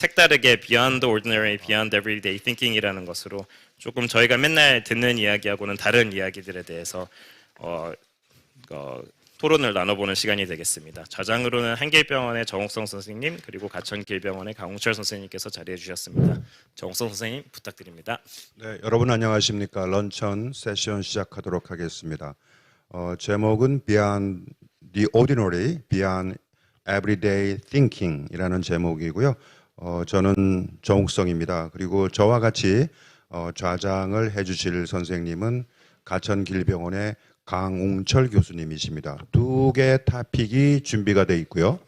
색다르게 beyond ordinary, beyond everyday thinking이라는 것으로 조금 저희가 맨날 듣는 이야기하고는 다른 이야기들에 대해서 토론을 나눠보는 시간이 되겠습니다. 좌장으로는 한길병원의 정옥성 선생님, 그리고 가천길병원의 강홍철 선생님께서 자리해 주셨습니다. 정옥성 선생님 부탁드립니다. 네, 여러분 안녕하십니까? 런천 세션 시작하도록 하겠습니다. 제목은 Beyond the Ordinary, Beyond Everyday Thinking이라는 제목이고요. 저는 정옥성입니다. 그리고 저와 같이 좌장을 해주실 선생님은 가천길병원의 강웅철 교수님이십니다. 두 개의 토픽이 준비가 되어 있고요.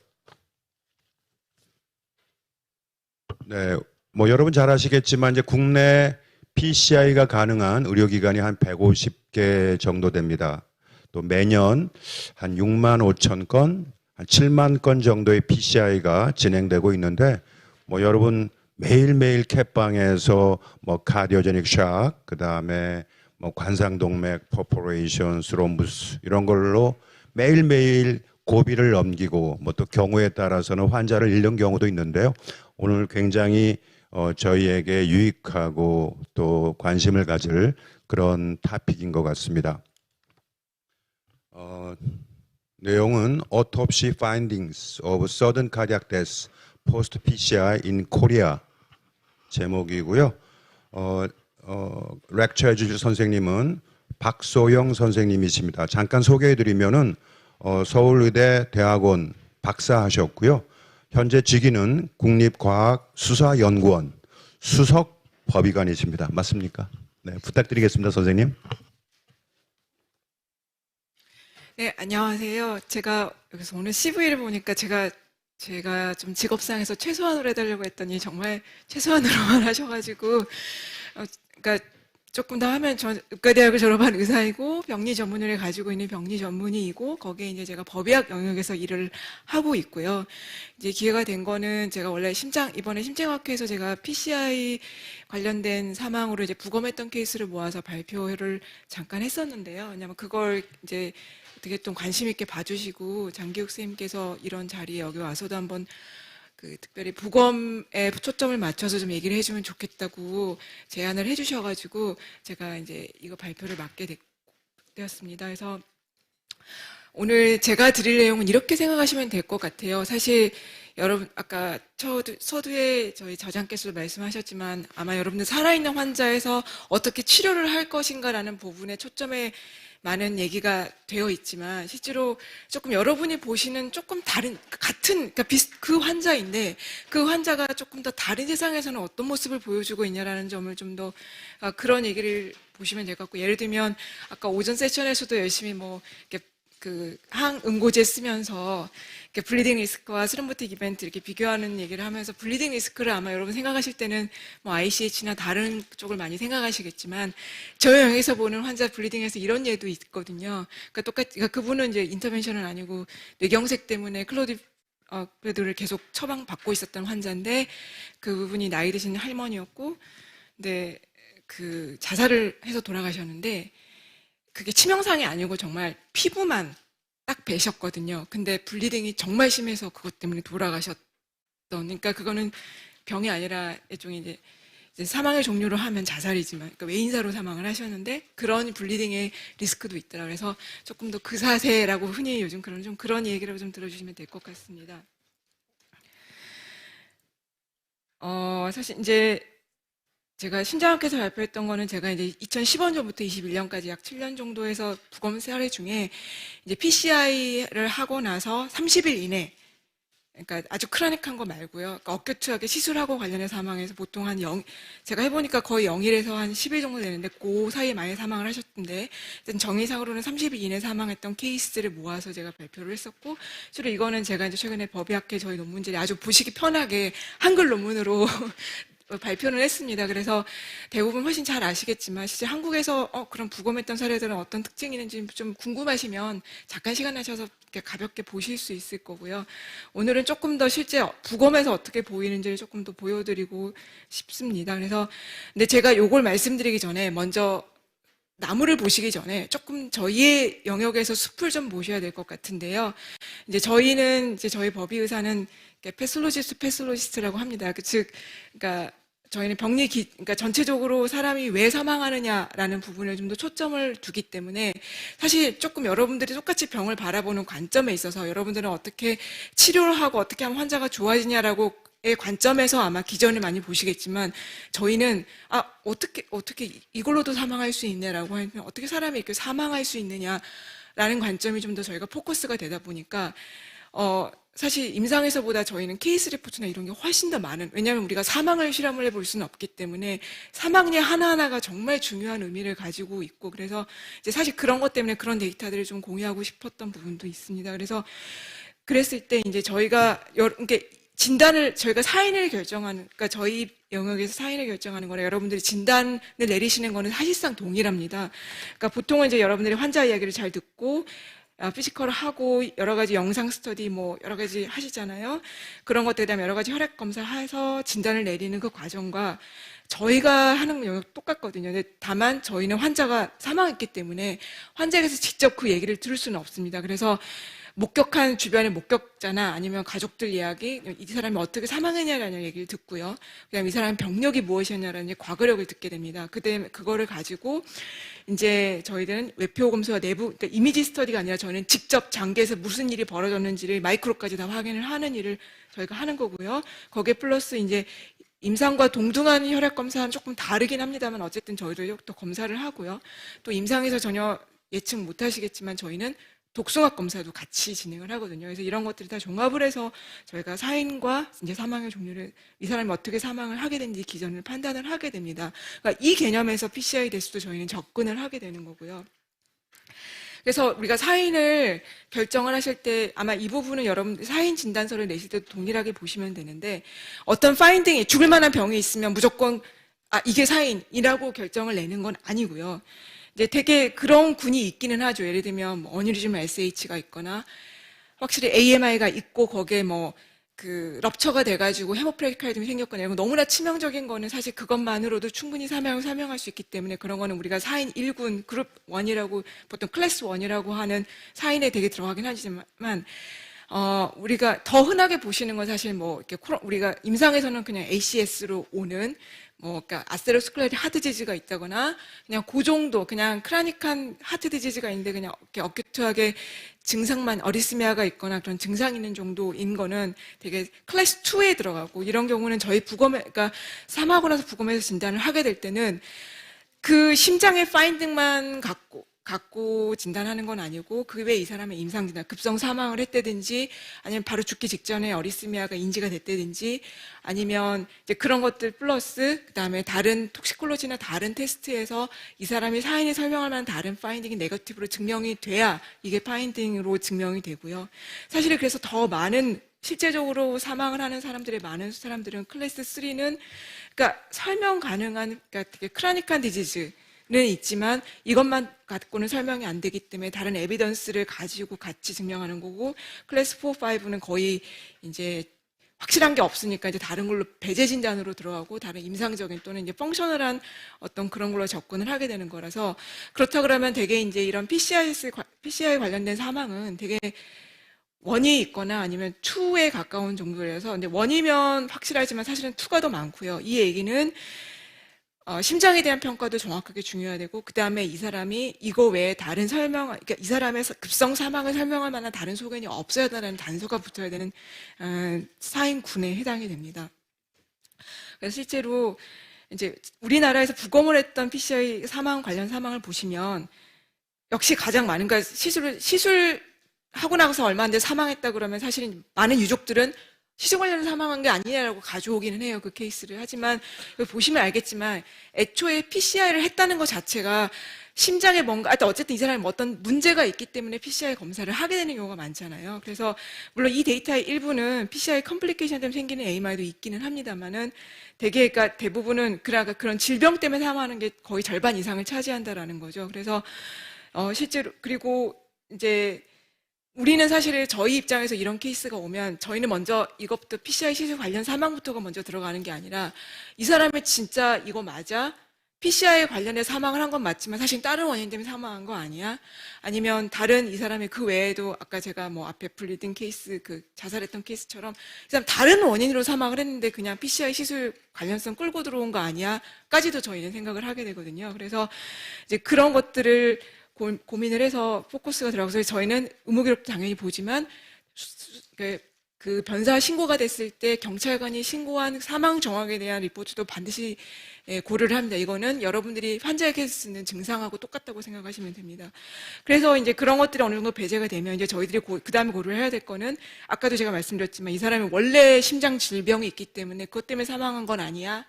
네, 뭐 여러분 잘 아시겠지만 이제 국내 PCI가 가능한 의료기관이 한 150개 정도 됩니다. 또 매년 한 6만 5천 건, 한 7만 건 정도의 PCI가 진행되고 있는데 뭐 여러분 매일매일 캣방에서 뭐 카디오제닉 샥, 그다음에 뭐 관상동맥, 퍼포레이션, 스롬부스 이런 걸로 매일매일 고비를 넘기고 뭐 또 경우에 따라서는 환자를 잃는 경우도 있는데요. 오늘 굉장히 저희에게 유익하고 또 관심을 가질 그런 토픽인 것 같습니다. 내용은 Autopsy Findings of Sudden Cardiac Death Post PCI in Korea 제목이고요. 렉처 해주실 선생님은 박소영 선생님이십니다. 잠깐 소개해드리면은 서울의대 대학원 박사하셨고요. 현재 직위는 국립과학수사연구원 수석 법의관이십니다. 맞습니까? 네, 부탁드리겠습니다, 선생님. 네, 안녕하세요. 제가 여기서 오늘 CV를 보니까 제가 좀 직업상에서 최소한으로 해달라고 했더니 정말 최소한으로만 하셔가지고, 그러니까 조금 더 하면 저 의과대학을 졸업한 의사이고 병리 전문의를 가지고 있는 병리 전문의이고 거기에 이제 제가 법의학 영역에서 일을 하고 있고요. 이제 기회가 된 거는 제가 원래 이번에 심장학회에서 제가 PCI 관련된 사망으로 이제 부검했던 케이스를 모아서 발표를 잠깐 했었는데요. 왜냐면 그걸 이제 되게 좀 관심 있게 봐주시고 장기욱 선생님께서 이런 자리에 여기 와서도 한번 특별히 부검에 초점을 맞춰서 좀 얘기를 해주면 좋겠다고 제안을 해주셔가지고 제가 이제 이거 발표를 맡게 되었습니다. 그래서 오늘 제가 드릴 내용은 이렇게 생각하시면 될 것 같아요. 사실 여러분 아까 서두에 저희 저장께서도 말씀하셨지만 아마 여러분들 살아있는 환자에서 어떻게 치료를 할 것인가라는 부분에 초점에 많은 얘기가 되어 있지만 실제로 조금 여러분이 보시는 조금 다른 그러니까 그 환자인데 그 환자가 조금 더 다른 세상에서는 어떤 모습을 보여주고 있냐라는 점을 좀 더 그런 얘기를 보시면 될 것 같고, 예를 들면 아까 오전 세션에서도 열심히 뭐 이렇게 항응고제 쓰면서 이렇게 블리딩 리스크와 스롬보틱 이벤트 이렇게 비교하는 얘기를 하면서 블리딩 리스크를 아마 여러분 생각하실 때는 뭐 ICH나 다른 쪽을 많이 생각하시겠지만 저희 영역에서 보는 환자 블리딩에서 이런 예도 있거든요. 그러니까 그분은 이제 인터벤션은 아니고 뇌경색 때문에 클로디페드를 계속 처방받고 있었던 환자인데 그 부분이 나이 드신 할머니였고, 근데 자살을 해서 돌아가셨는데 그게 치명상이 아니고 정말 피부만 딱 베셨거든요. 근데 블리딩이 정말 심해서 그것 때문에 돌아가셨던, 그러니까 그거는 병이 아니라 일종의 이제 사망의 종류로 하면 자살이지만, 그러니까 외인사로 사망을 하셨는데 그런 블리딩의 리스크도 있더라. 그래서 조금 더 그사세라고 흔히 요즘 그런 얘기를 좀 들어주시면 될 것 같습니다. 사실 이제 제가 심장학회에서 발표했던 거는 제가 이제 2015년부터 21년까지 약 7년 정도 해서 부검 사례 중에 이제 PCI를 하고 나서 30일 이내, 그러니까 아주 크로닉한 거 말고요. 그러니까 어큐트하게 시술하고 관련해서 사망해서 보통 제가 해보니까 거의 0일에서 한 10일 정도 되는데 그 사이에 많이 사망을 하셨던데 정의상으로는 30일 이내 사망했던 케이스를 모아서 제가 발표를 했었고, 실제로 이거는 제가 이제 최근에 법의학회 저희 논문지에 아주 보시기 편하게 한글 논문으로 발표를 했습니다. 그래서 대부분 훨씬 잘 아시겠지만 실제 한국에서 그런 부검했던 사례들은 어떤 특징이 있는지 좀 궁금하시면 잠깐 시간 내셔서 가볍게 보실 수 있을 거고요. 오늘은 조금 더 실제 부검에서 어떻게 보이는지를 조금 더 보여드리고 싶습니다. 근데 제가 요걸 말씀드리기 전에 먼저 나무를 보시기 전에 조금 저희의 영역에서 숲을 좀 보셔야 될 것 같은데요. 이제 저희 법의의사는 패솔로지스트라고 합니다. 그러니까 저희는 그러니까 전체적으로 사람이 왜 사망하느냐라는 부분에 좀 더 초점을 두기 때문에 사실 조금 여러분들이 똑같이 병을 바라보는 관점에 있어서 여러분들은 어떻게 치료를 하고 어떻게 하면 환자가 좋아지냐라고 의 관점에서 아마 기전을 많이 보시겠지만 저희는 어떻게 이걸로도 사망할 수 있냐라고 하면 어떻게 사람이 이렇게 사망할 수 있느냐라는 관점이 좀 더 저희가 포커스가 되다 보니까 사실 임상에서보다 저희는 케이스 리포트나 이런 게 훨씬 더 많은, 왜냐하면 우리가 사망을 실험을 해볼 수는 없기 때문에 사망例 하나하나가 정말 중요한 의미를 가지고 있고, 그래서 이제 사실 그런 것 때문에 그런 데이터들을 좀 공유하고 싶었던 부분도 있습니다. 그래서 그랬을 때 이제 저희가 저희가 사인을 결정하는, 그러니까 저희 영역에서 사인을 결정하는 거나 여러분들이 진단을 내리시는 거는 사실상 동일합니다. 그러니까 보통은 이제 여러분들이 환자 이야기를 잘 듣고 피지컬을 하고 여러 가지 영상 스터디 여러 가지 하시잖아요. 그런 것들에 대한 여러 가지 혈액 검사해서 진단을 내리는 그 과정과 저희가 하는 영역 똑같거든요. 근데 다만 저희는 환자가 사망했기 때문에 환자에게서 직접 그 얘기를 들을 수는 없습니다. 그래서 목격한 주변의 목격자나 아니면 가족들 이야기, 이 사람이 어떻게 사망했냐라는 얘기를 듣고요. 그다음에 이 사람 병력이 무엇이었냐라는 과거력을 듣게 됩니다. 그거를 가지고 이제 저희들은 외표 검사와 그러니까 이미지 스터디가 아니라 저희는 직접 장기에서 무슨 일이 벌어졌는지를 마이크로까지 다 확인을 하는 일을 저희가 하는 거고요. 거기에 플러스 이제 임상과 동등한 혈액 검사는 조금 다르긴 합니다만 어쨌든 저희도 또 검사를 하고요. 또 임상에서 전혀 예측 못 하시겠지만 저희는 독성학 검사도 같이 진행을 하거든요. 그래서 이런 것들이 다 종합을 해서 저희가 사인과 이제 사망의 종류를, 이 사람이 어떻게 사망을 하게 된지 기전을 판단을 하게 됩니다. 그러니까 이 개념에서 PCI 대수도 저희는 접근을 하게 되는 거고요. 그래서 우리가 사인을 결정을 하실 때 아마 이 부분은 여러분 사인 진단서를 내실 때도 동일하게 보시면 되는데, 어떤 파인딩이 죽을 만한 병이 있으면 무조건 이게 사인이라고 결정을 내는 건 아니고요. 이제 되게 그런 군이 있기는 하죠. 예를 들면 어뉴리즘 SH가 있거나 확실히 AMI가 있고 거기에 럽처가 돼가지고 헤모프레이카이즘이 생겼거나 이런 거 너무나 치명적인 거는 사실 그것만으로도 충분히 사망할 수 있기 때문에 그런 거는 우리가 사인 1군 그룹 1이라고 보통 클래스 1이라고 하는 사인에 되게 들어가긴 하지만 우리가 더 흔하게 보시는 건 사실 이렇게 우리가 임상에서는 그냥 ACS로 오는 그러니까 아테로스클레로틱 하트 디지즈가 있다거나 그냥 그 정도 그냥 크라닉한 하트 디지즈가 있는데 그냥 이렇게 어큐트하게 증상만 어리스미아가 있거나 그런 증상 있는 정도인 거는 되게 클래스 2에 들어가고, 이런 경우는 저희 그러니까 사망하고 나서 부검에서 진단을 하게 될 때는 그 심장의 파인딩만 갖고 진단하는 건 아니고 그 외에 이 사람의 임상 진단, 급성 사망을 했다든지 아니면 바로 죽기 직전에 어리스미아가 인지가 됐다든지 아니면 이제 그런 것들 플러스 그다음에 다른 톡시콜로지나 다른 테스트에서 이 사람이 사인이 설명할 만한 다른 파인딩이 네거티브로 증명이 돼야 이게 파인딩으로 증명이 되고요. 사실 그래서 더 많은 실제적으로 사망을 하는 사람들의 많은 사람들은 클래스 3는 그러니까 설명 가능한 그러니까 되게 크라닉한 디지즈 는 있지만 이것만 갖고는 설명이 안 되기 때문에 다른 에비던스를 가지고 같이 증명하는 거고, 클래스 4, 5는 거의 이제 확실한 게 없으니까 이제 다른 걸로 배제 진단으로 들어가고 다른 임상적인 또는 이제 펑셔널한 어떤 그런 걸로 접근을 하게 되는 거라서, 그렇다 그러면 되게 이제 이런 PCI 관련된 사망은 되게 1이 있거나 아니면 2에 가까운 정도라서, 근데 1이면 확실하지만 사실은 2가 더 많고요. 이 얘기는 심장에 대한 평가도 정확하게 중요하되고, 그 다음에 이 사람이 이거 외에 다른 그러니까 이 사람의 급성 사망을 설명할 만한 다른 소견이 없어야 한다는 단서가 붙어야 되는 사인군에 해당이 됩니다. 그래서 실제로 이제 우리나라에서 부검을 했던 PCI 관련 사망을 보시면 역시 가장 많은, 그러니까 시술하고 나서 얼마 안 돼 사망했다 그러면 사실은 많은 유족들은 시술 관련해서 사망한 게 아니냐라고 가져오기는 해요, 그 케이스를. 하지만 보시면 알겠지만 애초에 PCI를 했다는 것 자체가 심장에 어쨌든 이 사람이 어떤 문제가 있기 때문에 PCI 검사를 하게 되는 경우가 많잖아요. 그래서 물론 이 데이터의 일부는 PCI 컴플리케이션 때문에 생기는 AMI도 있기는 합니다만은 그러니까 대부분은 그런 질병 때문에 사망하는 게 거의 절반 이상을 차지한다라는 거죠. 그래서 실제로, 그리고 이제 우리는 사실 저희 입장에서 이런 케이스가 오면 저희는 먼저 이것부터 PCI 시술 관련 사망부터가 먼저 들어가는 게 아니라 이 사람의 진짜 이거 맞아? PCI 관련해 사망을 한 건 맞지만 사실 다른 원인 때문에 사망한 거 아니야? 아니면 다른 이 사람이 그 외에도 아까 제가 뭐 앞에 불리던 케이스 그 자살했던 케이스처럼 이 사람 다른 원인으로 사망을 했는데 그냥 PCI 시술 관련성 끌고 들어온 거 아니야? 까지도 저희는 생각을 하게 되거든요. 그래서 이제 그런 것들을 고민을 해서 포커스가 들어가서 저희는 의무기록도 당연히 보지만 그 변사 신고가 됐을 때 경찰관이 신고한 사망 정황에 대한 리포트도 반드시 고려를 합니다. 이거는 여러분들이 환자에게 쓰는 증상하고 똑같다고 생각하시면 됩니다. 그래서 이제 그런 것들이 어느 정도 배제가 되면 이제 저희들이 그 다음에 고려를 해야 될 거는 아까도 제가 말씀드렸지만 이 사람이 원래 심장 질병이 있기 때문에 그것 때문에 사망한 건 아니야.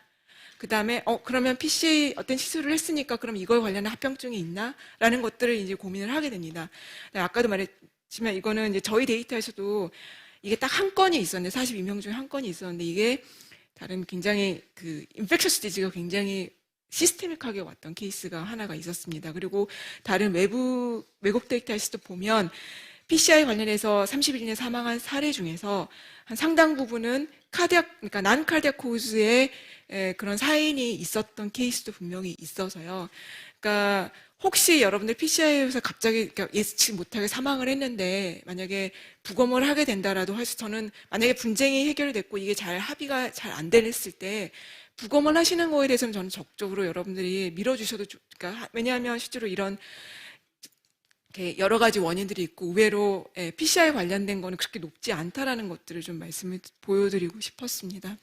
그 다음에 그러면 PC 어떤 시술을 했으니까 그럼 이거에 관련한 합병증이 있나? 라는 것들을 이제 고민을 하게 됩니다. 아까도 말했지만 이거는 이제 저희 데이터에서도 이게 딱 한 건이 있었는데 42명 중에 한 건이 있었는데 이게 다른 굉장히 그 인펙셔스 디지가 굉장히 시스테믹하게 왔던 케이스가 하나가 있었습니다. 그리고 다른 외국 데이터에서도 보면 PCI 관련해서 31년에 사망한 사례 중에서 한 상당 부분은 그러니까 난 카디악 코즈의 그런 사인이 있었던 케이스도 분명히 있어서요. 그러니까 혹시 여러분들 PCI에서 갑자기 예측치 못하게 사망을 했는데 만약에 부검을 하게 된다라도 해서 저는 만약에 분쟁이 해결됐고 이게 잘 합의가 잘 안 됐을 때 부검을 하시는 거에 대해서는 저는 적극적으로 여러분들이 밀어주셔도 그러니까 왜냐하면 실제로 이런 여러 가지 원인들이 있고 의외로 PCI 관련된 거는 그렇게 높지 않다라는 것들을 좀 말씀을 보여드리고 싶었습니다.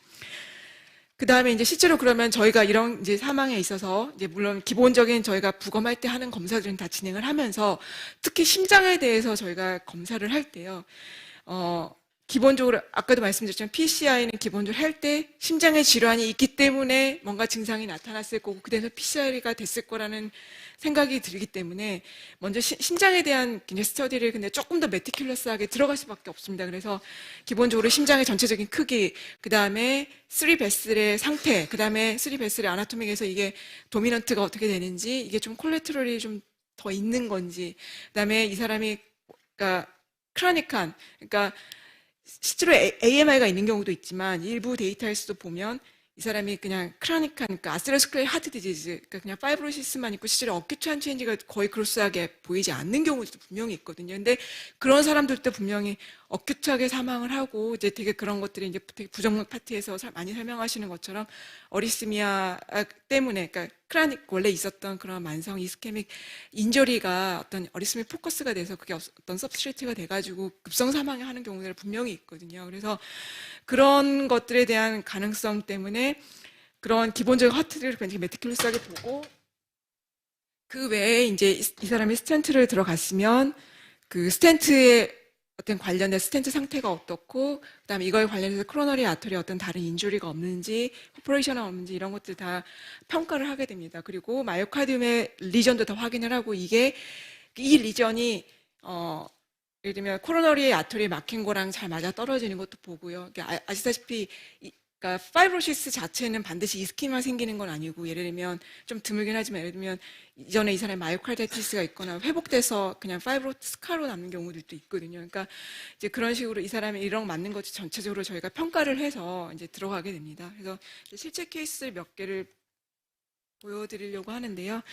그 다음에 이제 실제로 그러면 저희가 이런 이제 사망에 있어서 이제 물론 기본적인 저희가 부검할 때 하는 검사들은 다 진행을 하면서 특히 심장에 대해서 저희가 검사를 할 때요. 기본적으로 아까도 말씀드렸지만 PCI는 기본적으로 할 때 심장에 질환이 있기 때문에 뭔가 증상이 나타났을 거고 그래서 PCI가 됐을 거라는 생각이 들기 때문에 먼저 심장에 대한 스터디를 근데 조금 더 매티큘러스하게 들어갈 수밖에 없습니다. 그래서 기본적으로 심장의 전체적인 크기, 그 다음에 3베슬의 상태, 그 다음에 3베슬의 아나토믹에서 이게 도미넌트가 어떻게 되는지, 이게 좀 콜레스테롤이 좀 더 있는 건지, 그 다음에 이 사람이 그러니까 크라니칸, 그러니까 실제로 AMI가 있는 경우도 있지만 일부 데이터에서도 보면 이 사람이 그냥 크라니칸, 그러니까 아테로스클레로틱 하트 디지즈, 그러니까 그냥 파이브로시스만 있고 실제로 어큐트한 체인지가 거의 그로스하게 보이지 않는 경우도 분명히 있거든요. 근데 그런 사람들도 분명히 어큐트하게 사망을 하고 이제 되게 그런 것들이 이제 되게 부정맥 파트에서 많이 설명하시는 것처럼 어리스미아 때문에, 그러니까 크라닉 원래 있었던 그런 만성 이스케믹 인저리가 어떤 어리스미 포커스가 돼서 그게 어떤 서브스트레이트가 돼가지고 급성 사망을 하는 경우들 분명히 있거든요. 그래서 그런 것들에 대한 가능성 때문에 그런 기본적인 하트를 굉장히 매티큘러스하게 보고 그 외에 이제 이 사람이 스텐트를 들어갔으면 그 스텐트에 어떤 관련된 스텐트 상태가 어떻고 그다음에 이거에 관련해서 코로너리 아터리에 어떤 다른 인주리가 없는지 퍼포레이션이 없는지 이런 것들 다 평가를 하게 됩니다. 그리고 마이오카디움의 리전도 다 확인을 하고 이게 이 리전이 예를 들면 코로너리 아터리에 막힌 거랑 잘 맞아 떨어지는 것도 보고요. 그러니까 아시다시피 그러니까 파이브로시스 자체는 반드시 이스키만 생기는 건 아니고 예를 들면 좀 드물긴 하지만 예를 들면 이전에 이 사람이 마이오카르디티스가 있거나 회복돼서 그냥 파이브로 스카로 남는 경우들도 있거든요. 그러니까 이제 그런 식으로 이 사람이 이런 맞는 것이 전체적으로 저희가 평가를 해서 이제 들어가게 됩니다. 그래서 실제 케이스 몇 개를 보여드리려고 하는데요.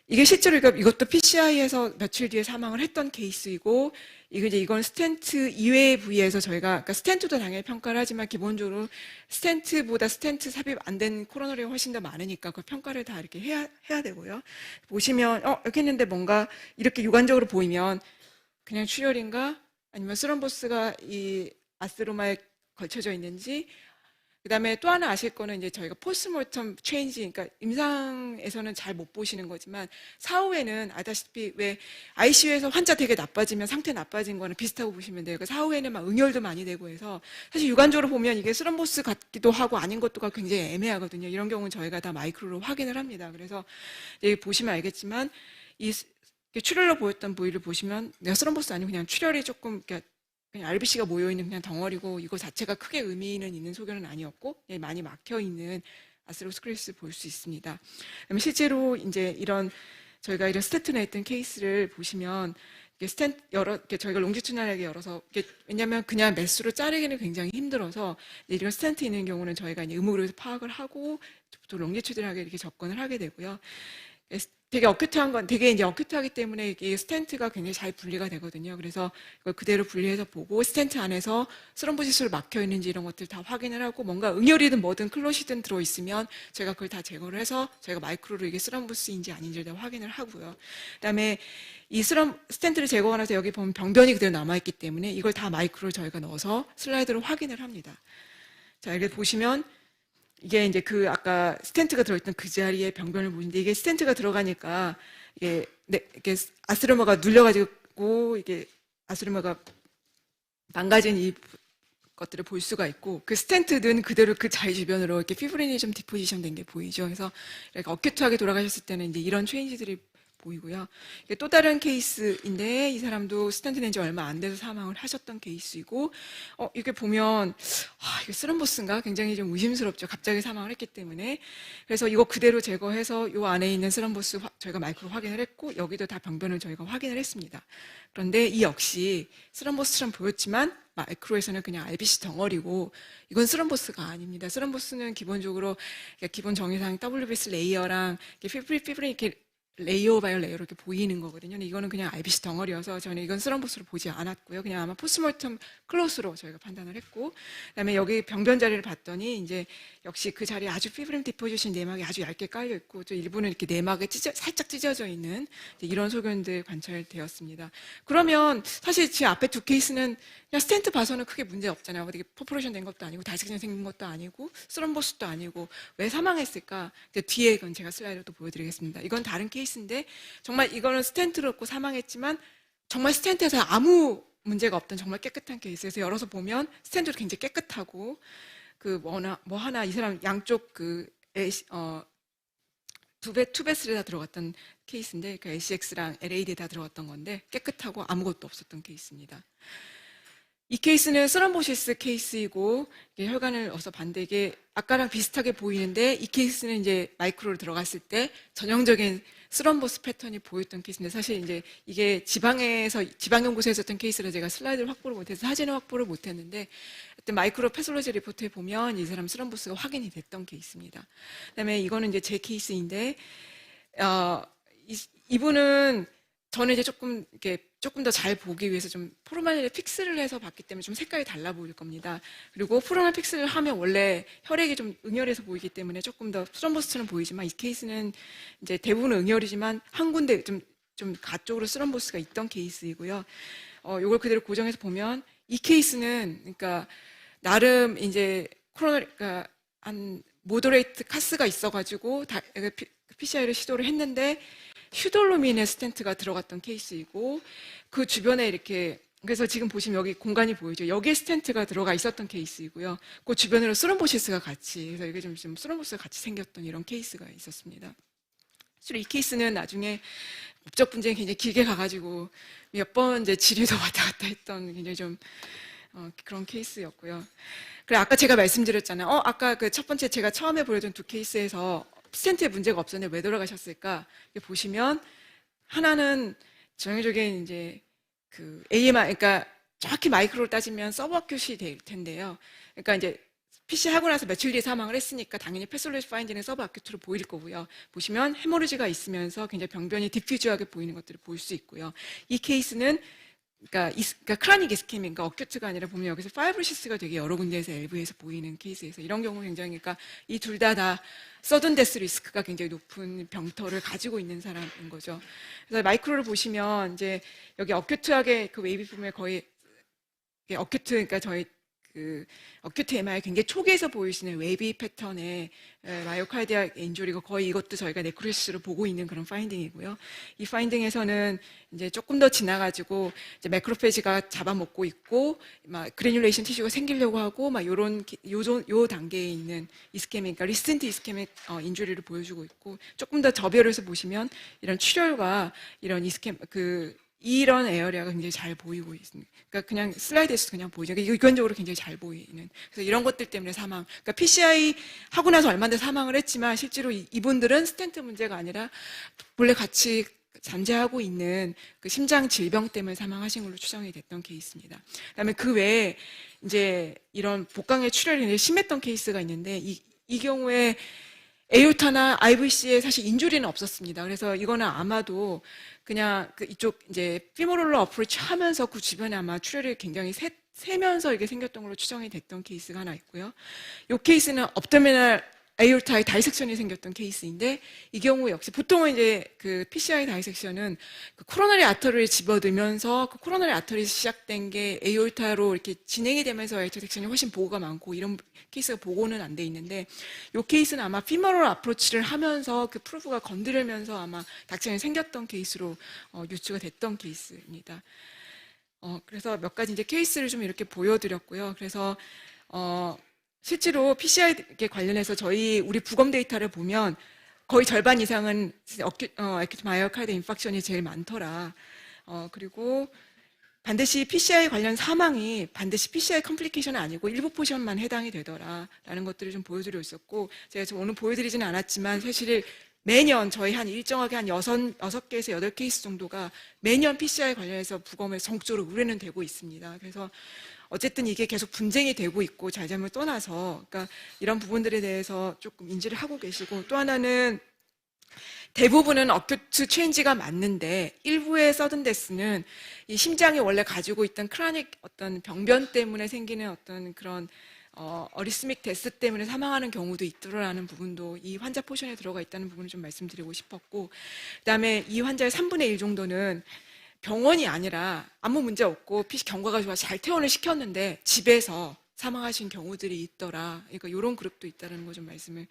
이게 실제로 이것도 PCI에서 며칠 뒤에 사망을 했던 케이스이고, 이건 스텐트 이외의 부위에서 저희가, 그러니까 스텐트도 당연히 평가를 하지만 기본적으로 스텐트보다 스텐트 삽입 안 된 코로너리가 훨씬 더 많으니까 그 평가를 다 이렇게 해야 되고요. 보시면, 이렇게 했는데 뭔가 이렇게 육안적으로 보이면 그냥 출혈인가? 아니면 스럼보스가 이 아스로마에 걸쳐져 있는지, 그 다음에 또 하나 아실 거는 이제 저희가 포스트모텀 체인지, 그러니까 임상에서는 잘 못 보시는 거지만 사후에는 아다시피 왜 ICU에서 환자 되게 나빠지면 상태 나빠진 거는 비슷하고 보시면 돼요. 그러니까 사후에는 막 응혈도 많이 되고 해서 사실 육안적으로 보면 이게 스럼보스 같기도 하고 아닌 것도가 굉장히 애매하거든요. 이런 경우는 저희가 다 마이크로로 확인을 합니다. 그래서 여기 보시면 알겠지만 이 출혈로 보였던 부위를 보시면 내가 스럼보스 아니고 그냥 출혈이 조금 그냥 RBC가 모여있는 그냥 덩어리고 이거 자체가 크게 의미는 있는 소견은 아니었고 많이 막혀있는 아스로스클레로시스 볼 수 있습니다. 그다음에 실제로 이제 저희가 이런 스태트나 했던 케이스를 보시면 이게 스탠 이렇게 저희가 롱지튜드널하게 열어서 왜냐하면 그냥 매수로 자르기는 굉장히 힘들어서 이런 스탠트 있는 경우는 저희가 이제 의무로 파악을 하고 또 롱지튜드널하게 이렇게 접근을 하게 되고요. 되게 어큐트한 건 되게 이제 어큐트하기 때문에 이게 스텐트가 굉장히 잘 분리가 되거든요. 그래서 이걸 그대로 분리해서 보고 스텐트 안에서 스럼보시스로 막혀 있는지 이런 것들 다 확인을 하고 뭔가 응열이든 뭐든 클롯이든 들어 있으면 저희가 그걸 다 제거를 해서 저희가 마이크로로 이게 스럼보스인지 아닌지를 다 확인을 하고요. 그다음에 이 스텐트를 제거하고 나서 여기 보면 병변이 그대로 남아 있기 때문에 이걸 다 마이크로로 저희가 넣어서 슬라이드로 확인을 합니다. 자, 이렇게 보시면 이게 이제 그 아까 스텐트가 들어있던 그 자리에 병변을 보는데 이게 스텐트가 들어가니까 이게 이렇게 아스르머가 눌려가지고 이게 아스르머가 망가진 이 것들을 볼 수가 있고 그 스텐트는 그대로 그 자리 주변으로 이렇게 피브리니 좀 디포지션 된 게 보이죠. 그래서 이렇게 어큐트하게 돌아가셨을 때는 이제 이런 체인지들이 보이고요. 이게 또 다른 케이스인데 이 사람도 스탠트 낸 지 얼마 안 돼서 사망을 하셨던 케이스이고 이렇게 보면 이게 스럼보스인가 굉장히 좀 의심스럽죠. 갑자기 사망을 했기 때문에. 그래서 이거 그대로 제거해서 이 안에 있는 스럼보스 저희가 마이크로 확인을 했고 여기도 다 병변을 저희가 확인을 했습니다. 그런데 이 역시 스럼보스처럼 보였지만 마이크로에서는 그냥 RBC 덩어리고 이건 스럼보스가 아닙니다. 스럼보스는 기본적으로 기본 정의상 WBS 레이어랑 피브린 이렇게 레이어 바이 레이어로 이렇게 보이는 거거든요. 근데 이거는 그냥 RBC 덩어리여서 저는 이건 스럼보스로 보지 않았고요. 그냥 아마 포스모르텀 클로스로 저희가 판단을 했고, 그다음에 여기 병변 자리를 봤더니 이제 역시 그 자리에 아주 피브림 디포지션 내막이 아주 얇게 깔려 있고, 또 일부는 이렇게 내막에 살짝 찢어져 있는 이런 소견들 관찰되었습니다. 그러면 사실 제 앞에 두 케이스는 그냥 스텐트 봐서는 크게 문제 없잖아요. 어디 퍼포레이션 된 것도 아니고 다식증 생긴 것도 아니고 스럼보스도 아니고 왜 사망했을까? 뒤에 이건 제가 슬라이드로 또 보여드리겠습니다. 이건 다른 케이스인데 정말 이거는 스텐트를 얻고 사망했지만 정말 스텐트에서 아무 문제가 없던 정말 깨끗한 케이스에서 열어서 보면 스텐트도 굉장히 깨끗하고 뭐 하나 이 사람 양쪽 투베스를 다 들어갔던 케이스인데 그 LCX랑 LAD 다 들어갔던 건데 깨끗하고 아무것도 없었던 케이스입니다. 이 케이스는 스럼보시스 케이스이고 혈관을 얻어서 봤는데 이게 아까랑 비슷하게 보이는데 이 케이스는 이제 마이크로로 들어갔을 때 전형적인 스럼보스 패턴이 보였던 케이스인데 사실 이제 이게 지방 연구소에서 했던 케이스라 제가 슬라이드를 확보를 못해서 사진을 확보를 못했는데 하여튼 마이크로 패솔로지 리포트에 보면 이 사람 스럼보스가 확인이 됐던 케이스입니다. 그다음에 이거는 이제 제 케이스인데 이분은 저는 이제 조금 더 잘 보기 위해서 좀 포르말린을 픽스를 해서 봤기 때문에 좀 색깔이 달라 보일 겁니다. 그리고 포르말 픽스를 하면 원래 혈액이 좀 응열해서 보이기 때문에 조금 더 스럼보스처럼 보이지만 이 케이스는 이제 대부분은 응열이지만 한 군데 좀 가쪽으로 스럼보스가 있던 케이스이고요. 요걸 그대로 고정해서 보면 이 케이스는 그러니까 나름 이제 그러니까 한 모더레이트 카스가 있어가지고 PCI를 시도를 했는데 휴돌루민의 스텐트가 들어갔던 케이스이고 그 주변에 이렇게 그래서 지금 보시면 여기 공간이 보이죠. 여기에 스텐트가 들어가 있었던 케이스이고요. 그 주변으로 스럼보시스가 같이 그래서 이게 좀 스럼보스가 같이 생겼던 이런 케이스가 있었습니다. 실제로 이 케이스는 나중에 법적 분쟁이 굉장히 길게 가가지고 몇 번 이제 지리도 왔다 갔다 했던 굉장히 좀 그런 케이스였고요. 그래 아까 제가 말씀드렸잖아요. 아까 그 첫 번째 제가 처음에 보여준 두 케이스에서 스텐트에 문제가 없었는데 왜 돌아가셨을까? 보시면 하나는 전형적인 이제 그 AMR 그러니까 정확히 마이크로로 따지면 서브어큐시 될 텐데요. 그러니까 이제 PC 하고 나서 며칠 뒤에 사망을 했으니까 당연히 패솔로지 파인딩은 서브어큐트로 보일 거고요. 보시면 헤모리지가 있으면서 굉장히 병변이 디퓨즈하게 보이는 것들을 볼 수 있고요. 이 케이스는 그러니까 크라닉 이스케믹, 그러니까 어큐트가 아니라 보면 여기서 파이브로시스가 되게 여러 군데에서 엘브에서 보이는 케이스에서 이런 경우 굉장히 그러니까 이 둘 다 서든 데스 리스크가 굉장히 높은 병터를 가지고 있는 사람인 거죠. 그래서 마이크로를 보시면 이제 여기 어큐트하게 그 웨이비 폼에 거의 어큐트 그러니까 저희 어큐트 MRI 굉장히 초기에서 보이시는 웨이비 패턴의 마이오카디아 인조리가 거의 이것도 저희가 네크로시스로 보고 있는 그런 파인딩이고요. 이 파인딩에서는 이제 조금 더 지나가지고 이제 매크로페지가 잡아먹고 있고 막 그래뉼레이션 티슈가 생기려고 하고 막 요 단계에 있는 이스케믹, 그러니까 리스텐트 이스케믹 인조리를 보여주고 있고 조금 더 저별해서 보시면 이런 출혈과 이런 이런 에어리아가 굉장히 잘 보이고 있습니다. 그러니까 그냥 슬라이드에서 그냥 보이죠. 육견적으로 굉장히 잘 보이는. 그래서 이런 것들 때문에 사망. 그러니까 PCI 하고 나서 얼마 안 돼 사망을 했지만 실제로 이분들은 스텐트 문제가 아니라 원래 같이 잠재하고 있는 그 심장 질병 때문에 사망하신 걸로 추정이 됐던 케이스입니다. 그다음에 그 외에 이제 이런 복강의 출혈이 심했던 케이스가 있는데 이 경우에 에오타나 IVC에 사실 인주리는 없었습니다. 그래서 이거는 아마도 그냥 그 이쪽 이제 피모롤러 어프로치 하면서 그 주변에 아마 출혈이 굉장히 세면서 이게 생겼던 걸로 추정이 됐던 케이스가 하나 있고요. 이 케이스는 업도미널 에오타의 다이섹션이 생겼던 케이스인데 이 경우 역시 보통은 이제 그 PCI 다이섹션은 그 코로너리 아터리를 집어넣으면서 그 코로너리 아터리 시작된 게 에오타로 이렇게 진행이 되면서 에오타 섹션이 훨씬 보고가 많고 이런 케이스가 보고는 안 돼 있는데 이 케이스는 아마 피머럴 어프로치를 하면서 그 프루프가 건드리면서 아마 닥션이 생겼던 케이스로 유추가 됐던 케이스입니다. 그래서 몇 가지 이제 케이스를 좀 이렇게 보여드렸고요. 그래서 실제로 PCI 관련해서 우리 부검 데이터를 보면 거의 절반 이상은 어큐트 마이오카이드 인팍션이 제일 많더라. 그리고 반드시 PCI 관련 사망이 반드시 PCI 컴플리케이션은 아니고 일부 포션만 해당이 되더라라는 것들을 좀 보여드리고 있었고 제가 지금 오늘 보여드리지는 않았지만 사실 매년 저희 한 일정하게 한 6개에서 8케이스 정도가 매년 PCI 관련해서 부검에 전국적으로 의뢰는 되고 있습니다. 그래서 어쨌든 이게 계속 분쟁이 되고 있고 잘잘못 떠나서 그러니까 이런 부분들에 대해서 조금 인지를 하고 계시고 또 하나는 대부분은 어큐트 체인지가 맞는데 일부의 서든데스는 이 심장이 원래 가지고 있던 크로닉 어떤 병변 때문에 생기는 어떤 그런 어리스믹 데스 때문에 사망하는 경우도 있더라는 부분도 이 환자 포션에 들어가 있다는 부분을 좀 말씀드리고 싶었고 그다음에 이 환자의 3분의 1 정도는 병원이 아니라 아무 문제 없고 경과가 좋아 잘 퇴원을 시켰는데 집에서 사망하신 경우들이 있더라. 그러니까 이런 그룹도 있다는 거 좀 말씀을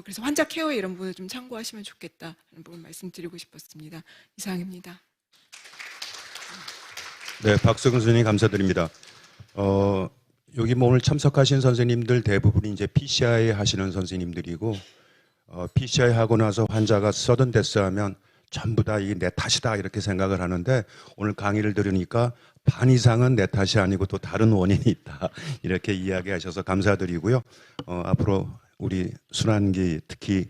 그래서 환자 케어에 이런 부분을 좀 참고하시면 좋겠다는 부분 말씀드리고 싶었습니다. 이상입니다. 네, 박석은 선생님 감사드립니다. 여기 오늘 참석하신 선생님들 대부분이 이제 PCI 하시는 선생님들이고 PCI 하고 나서 환자가 서든 데스하면 전부 다 이게 내 탓이다 이렇게 생각을 하는데 오늘 강의를 들으니까 반 이상은 내 탓이 아니고 또 다른 원인이 있다 이렇게 이야기하셔서 감사드리고요. 앞으로 우리 순환기 특히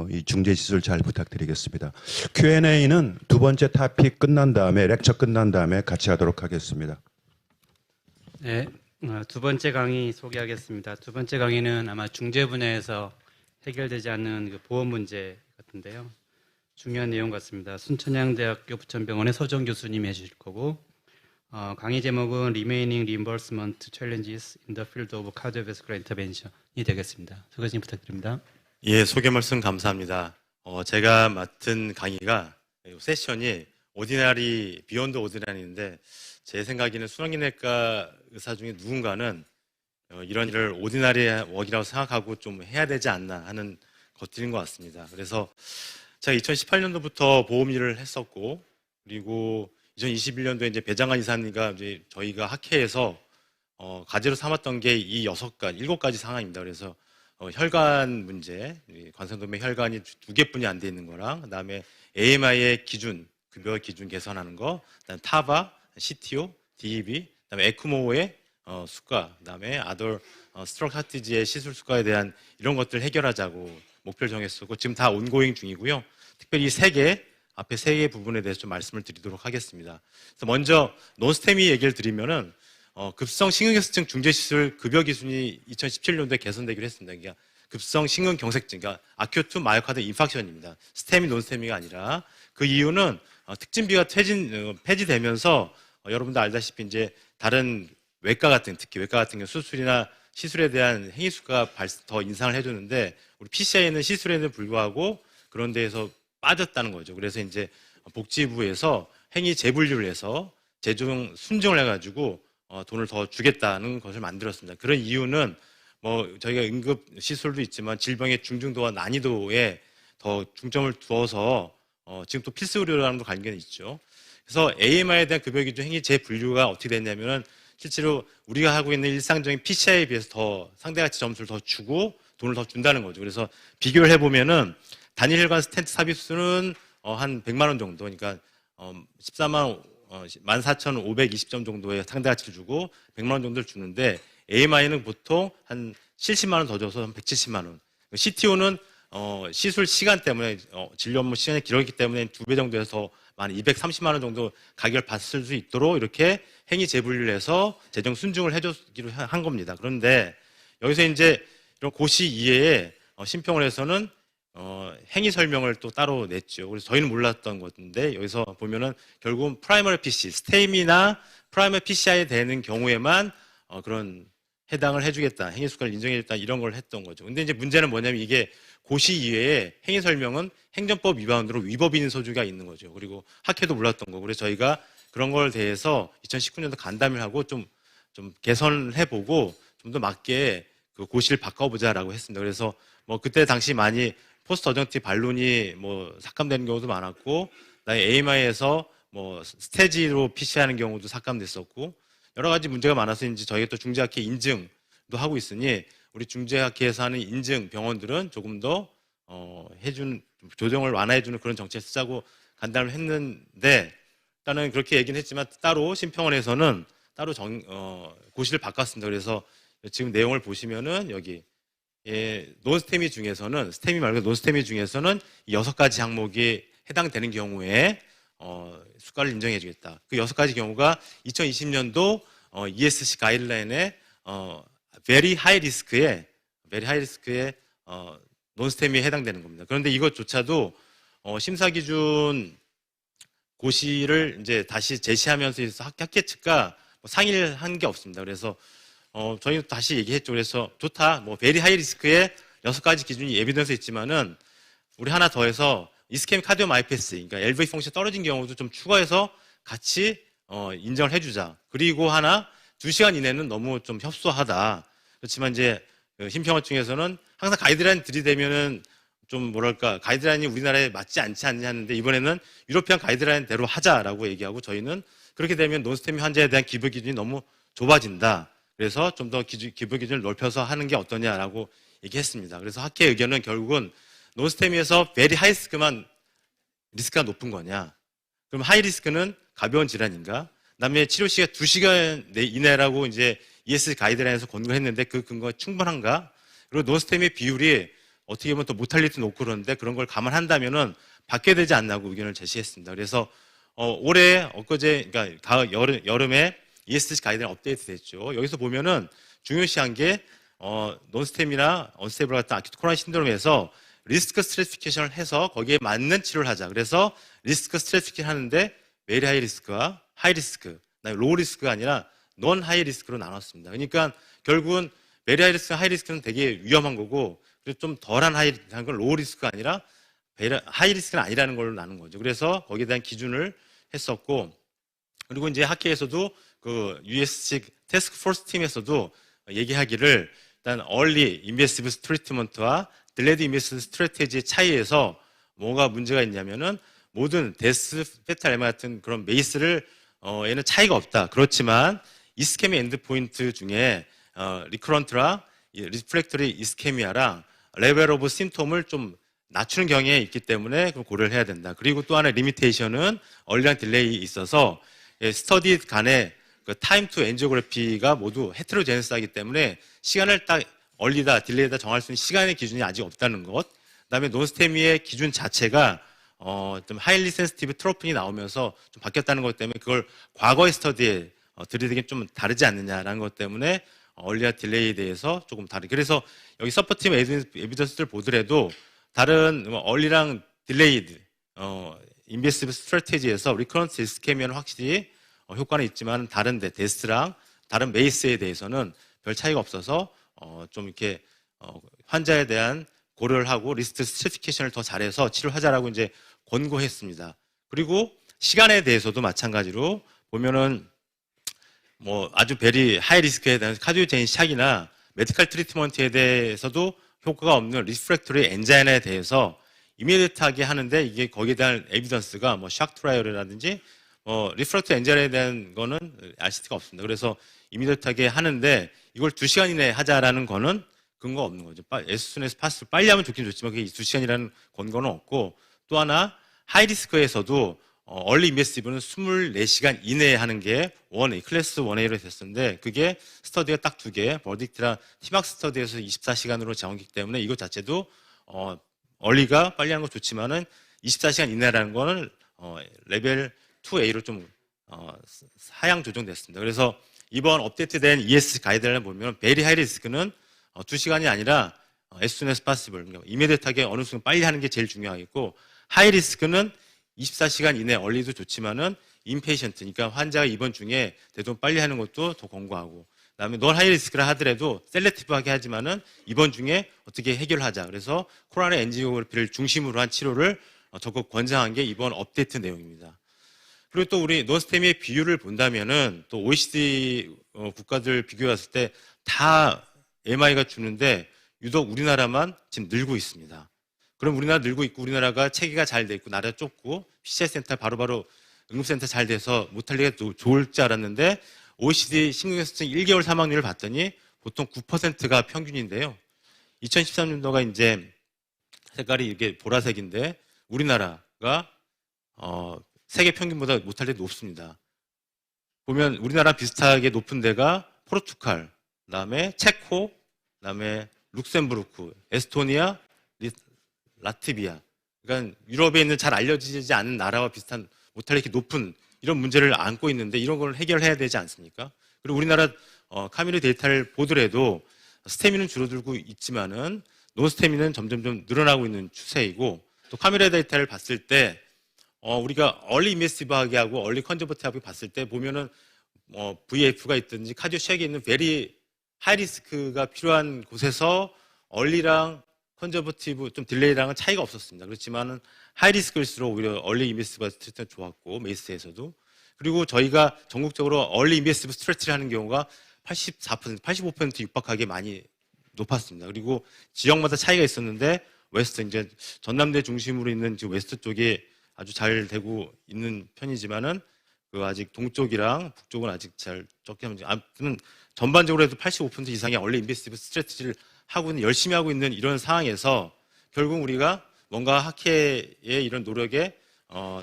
이 중재시술 잘 부탁드리겠습니다. Q&A는 두 번째 토픽 끝난 다음에 렉처 끝난 다음에 같이 하도록 하겠습니다. 네, 두 번째 강의 소개하겠습니다. 두 번째 강의는 아마 중재 분야에서 해결되지 않는 그 보험 문제 같은데요. 중요한 내용 같습니다. 순천향대학교 부천병원의 서정 교수님이 해주실 거고 강의 제목은 Remaining Reimbursement Challenges in the Field of Cardiovascular Intervention이 되겠습니다. 서 교수님 부탁드립니다. 예, 소개 말씀 감사합니다. 제가 맡은 강의가 세션이 오디나리 비욘드 오디나리인데 제 생각에는 순환기내과 의사 중에 누군가는 이런 일을 오디나리 웍이라고 생각하고 좀 해야 되지 않나 하는 것들인 것 같습니다. 그래서 제가 2018년도부터 보험 일을 했었고 그리고 2021년도에 이제 배장관 이사님과 이제 저희가 학회에서 과제로 삼았던 게 이 7가지 상황입니다. 그래서 혈관 문제, 관상동맥 혈관이 2개뿐이 안 돼 있는 거랑 그다음에 AMI의 기준, 급여 기준 개선하는 거, 그다음 타바, CTO, DEB, 그다음에 에크모의 수가, 그다음에 아돌 스트로크 하트지의 시술 수가에 대한 이런 것들 해결하자고 목표를 정했었고 지금 다 온고잉 중이고요. 특별히 이 3개 앞에 3개 부분에 대해서 좀 말씀을 드리도록 하겠습니다. 그래서 먼저 논스테미 얘기를 드리면은 급성 심근경색증 중재시술 급여 기준이 2017년도에 개선되기로 했습니다. 그러니까 급성 심근경색증, 그러니까 아큐트 마이오카드 인팍션입니다. 스테미 논스테미가 아니라 그 이유는 특징비가 폐지되면서 여러분들 알다시피 이제 다른 외과 같은 특히 외과 같은 경우 수술이나 시술에 대한 행위 수가 더 인상을 해주는데 우리 PCI는 시술에는 불구하고 그런 데에서 빠졌다는 거죠. 그래서 이제 복지부에서 행위 재분류를 해서 순증을 해가지고 돈을 더 주겠다는 것을 만들었습니다. 그런 이유는 뭐 저희가 응급 시술도 있지만 질병의 중증도와 난이도에 더 중점을 두어서 지금 또 필수 의료라는 관계는 있죠. 그래서 AMI에 대한 급여 기준 행위 재분류가 어떻게 됐냐면은 실제로 우리가 하고 있는 일상적인 PCI에 비해서 더 상대가치 점수를 더 주고 돈을 더 준다는 거죠. 그래서 비교를 해보면은 단일 혈관 스텐트 삽입수는 한 100만 원 정도, 그러니까 14,520점 정도의 상대가치를 주고 100만 원 정도를 주는데 AMI는 보통 한 70만 원 더 줘서 한 170만 원. CTO는 시술 시간 때문에 진료 업무 시간이 길었기 때문에 2배 정도에서 한 230만 원 정도 가격을 받을 수 있도록 이렇게 행위 재분류를 해서 재정 순증을 해줬기로 한 겁니다. 그런데 여기서 이제 이런 고시 이외에 심평원에서는 행위 설명을 또 따로 냈죠. 그래서 저희는 몰랐던 건데 여기서 보면은 결국은 프라이머리 PC, 스테미나 프라이머리 PCI에 되는 경우에만 그런 해당을 해주겠다, 행위 수가를 인정해줬다 이런 걸 했던 거죠. 근데 이제 문제는 뭐냐면 이게 고시 이외에 행위 설명은 행정법 위반으로 위법인 소지가 있는 거죠. 그리고 학회도 몰랐던 거고 그래서 저희가 그런 걸 대해서 2019년도 간담회를 하고 좀 개선을 해보고 좀 더 맞게 그 고시를 바꿔보자라고 했습니다. 그래서 뭐 그때 당시 많이 포스트 어정티 반론이 뭐 삭감되는 경우도 많았고, 그다음에 AMI에서 뭐 스테지로 PC하는 경우도 삭감됐었고 여러 가지 문제가 많아서인지 저희가 또 중재학회 인증도 하고 있으니 우리 중재학회에서 하는 인증 병원들은 조금 더 해준 조정을 완화해주는 그런 정책을 쓰자고 간담을 했는데 일단은 그렇게 얘기는 했지만 따로 심평원에서는 따로 고시를 바꿨습니다. 그래서 지금 내용을 보시면은 여기 논스테미 중에서는 스테미 말고 논스테미 중에서는 이 6가지 항목이 해당되는 경우에 수가를 인정해 주겠다. 그 6가지 경우가 2020년도 ESC 가이드라인에 very high risk의 논스테미에 해당되는 겁니다. 그런데 이것조차도 심사 기준 고시를 이제 다시 제시하면서 학회 측과 상의를 한 게 없습니다. 그래서 저희도 다시 얘기했죠. 그래서 좋다. 뭐 very high risk의 6가지 기준이 에비던스 있지만은 우리 하나 더해서 이스케미 카디오마이패스, 그러니까 LV 펑션 떨어진 경우도 좀 추가해서 같이 인정을 해주자. 그리고 하나 2시간 이내는 너무 좀 협소하다. 그렇지만 이제 심평원 중에서는 항상 가이드라인 들이대면은 좀 뭐랄까 가이드라인이 우리나라에 맞지 않지 않냐 하는데 이번에는 유로피안 가이드라인대로 하자라고 얘기하고 저희는 그렇게 되면 논스테미 환자에 대한 기부 기준이 너무 좁아진다. 그래서 좀 더 기부 기준을 넓혀서 하는 게 어떠냐라고 얘기했습니다. 그래서 학회 의견은 결국은 논스테미에서 베리 하이리스크만 리스크가 높은 거냐? 그럼 하이리스크는 가벼운 질환인가? 그다음에 치료 시간 2시간 이내라고 이제 ESC 가이드라인에서 권고를 했는데 그 근거가 충분한가? 그리고 논스테미 비율이 어떻게 보면 또 모탈리티 높고 그러는데 그런 걸 감안한다면은 받게 되지 않나고 의견을 제시했습니다. 그래서 올해 엊그제 그러니까 여름에 ESC 가이드라인 업데이트 됐죠. 여기서 보면은 중요시한 게 논스테미나 언스테이블 같은 아큐트 코로나 신드롬에서 리스크 스트래티피케이션을 해서 거기에 맞는 치료를 하자. 그래서 리스크 스트래티피케이션 하는데 베리 하이 리스크와 하이 리스크, 로우 리스크가 아니라 논 하이 리스크로 나눴습니다. 그러니까 결국은 베리 하이 리스크, 하이 리스크는 되게 위험한 거고 그리고 좀 덜한 하이한 건 로우 리스크가 아니라 하이 리스크는 아니라는 걸로 나눈 거죠. 그래서 거기에 대한 기준을 했었고 그리고 이제 학회에서도 그 USC 태스크 포스 팀에서도 얘기하기를 일단 early invasive 트리트먼트와 delayed invasive 스트래테지의 차이에서 뭐가 문제가 있냐면은 모든 데스 페탈 에마 같은 그런 메이스를 얘는 차이가 없다. 그렇지만 이스케미 엔드 포인트 중에 리커런트랑 리플렉터리 이스케미아랑 레벨 오브 심톰을 좀 낮추는 경향이 있기 때문에 고려를 해야 된다. 그리고 또 하나의 리미테이션은 얼리랑 딜레이 있어서 스터디 간의 그 타임 투 엔지오그래피가 모두 헤테로제너스하기 때문에 시간을 딱 얼리다 딜레이다 정할 수 있는 시간의 기준이 아직 없다는 것. 그다음에 논스테미의 기준 자체가 좀 하일리 센시티브 트로핀이 나오면서 좀 바뀌었다는 것 때문에 그걸 과거의 스터디에 들이대기 좀 다르지 않느냐라는 것 때문에 얼리와 딜레이에 대해서 조금 다르게. 그래서 여기 서포티브 에비던스를 보더라도 다른 얼리랑 딜레이드 인베스티브 스트래티지에서 리커런트 이스케미아는 확실히 효과는 있지만 다른데 데스랑 다른 메이스에 대해서는 별 차이가 없어서 좀 이렇게 환자에 대한 고려를 하고 리스크 스트래티피케이션을 더 잘해서 치료하자라고 이제 권고했습니다. 그리고 시간에 대해서도 마찬가지로 보면은 뭐 아주 베리 하이 리스크에 대한 카디오제인 샥이나 메디컬 트리트먼트에 대해서도 효과가 없는 리프렉터리 엔자인에 대해서 이미디어트하게 하는데 이게 거기에 대한 에비던스가 뭐 샥 트라이얼이라든지 리프렉터 엔자인에 대한 거는 RCT가 없습니다. 그래서 이미디어트하게 하는데 이걸 2시간 이내에 하자라는 거는 근거가 없는 거죠. 에스순에서 파스 빨리 하면 좋긴 좋지만 그게 2시간이라는 권고는 없고 또 하나 하이리스크에서도 얼리 인베스티브는 24시간 이내에 하는 게 클래스 1A로 됐었는데 그게 스터디가 딱 2개, 버딕트랑 티막 스터디에서 24시간으로 정했기 때문에 이것 자체도 얼리가 빨리 하는 거 좋지만은 24시간 이내라는 거는 레벨 2A로 좀 하향 조정됐습니다. 그래서 이번 업데이트된 ES 가이드라인을 보면 베리 하이 리스크는 2시간이 아니라 as soon as possible, 그러니까 이미디어트하게 어느 순간 빨리 하는 게 제일 중요하겠고, 하이 리스크는 24시간 이내 얼리도 좋지만은 인페이션트, 그러니까 환자가 입원 중에 되도록 빨리 하는 것도 더 권고하고, 그다음에 넌 하이 리스크라 하더라도 셀렉티브하게 하지만은 입원 중에 어떻게 해결하자. 그래서 코로나 엔지오그래피를 중심으로 한 치료를 적극 권장한 게 이번 업데이트 내용입니다. 그리고 또 우리 논스테미의 비율을 본다면은 또 OECD 국가들 비교했을 때 다 MI가 주는데 유독 우리나라만 지금 늘고 있습니다. 그럼 우리나라 늘고 있고 우리나라가 체계가 잘 돼 있고 나라 좁고 PCI 센터 바로바로 응급센터 잘 돼서 못할 리가 좋을 줄 알았는데 OECD 심근경색증 1개월 사망률을 봤더니 보통 9%가 평균인데요. 2013년도가 이제 색깔이 이게 보라색인데 우리나라가 세계 평균보다 못할 때 높습니다. 보면 우리나라 비슷하게 높은 데가 포르투갈, 그다음에 체코, 그다음에 룩셈부르크, 에스토니아, 라트비아. 그러니까 유럽에 있는 잘 알려지지 않은 나라와 비슷한 못할 이렇게 높은 이런 문제를 안고 있는데 이런 걸 해결해야 되지 않습니까? 그리고 우리나라 카미르 데이터를 보더라도 스테미는 줄어들고 있지만은 노스테미는 점점점 늘어나고 있는 추세이고, 또 카미르 데이터를 봤을 때 우리가 얼리 이미시브하게 하고 얼리 컨저버티브하게 봤을 때 보면은 VF가 있든지 카디오 쉐이크에 있는 베리 하이 리스크가 필요한 곳에서 얼리랑 컨저버티브 좀 딜레이랑은 차이가 없었습니다. 그렇지만은 하이 리스크일수록 오히려 얼리 이미시브 스트레치가 좋았고 메이스에서도, 그리고 저희가 전국적으로 얼리 이미시브 스트레치를 하는 경우가 84%, 85% 육박하게 많이 높았습니다. 그리고 지역마다 차이가 있었는데 웨스트 이제 전남대 중심으로 있는 지금 웨스트 쪽이 아주 잘 되고 있는 편이지만은 그 아직 동쪽이랑 북쪽은 아직 잘 적게 하면 아무튼 전반적으로 해도 85% 이상의 얼리 인베스티브 스트래티지를 하고는 열심히 하고 있는 이런 상황에서 결국 우리가 뭔가 학회의 이런 노력에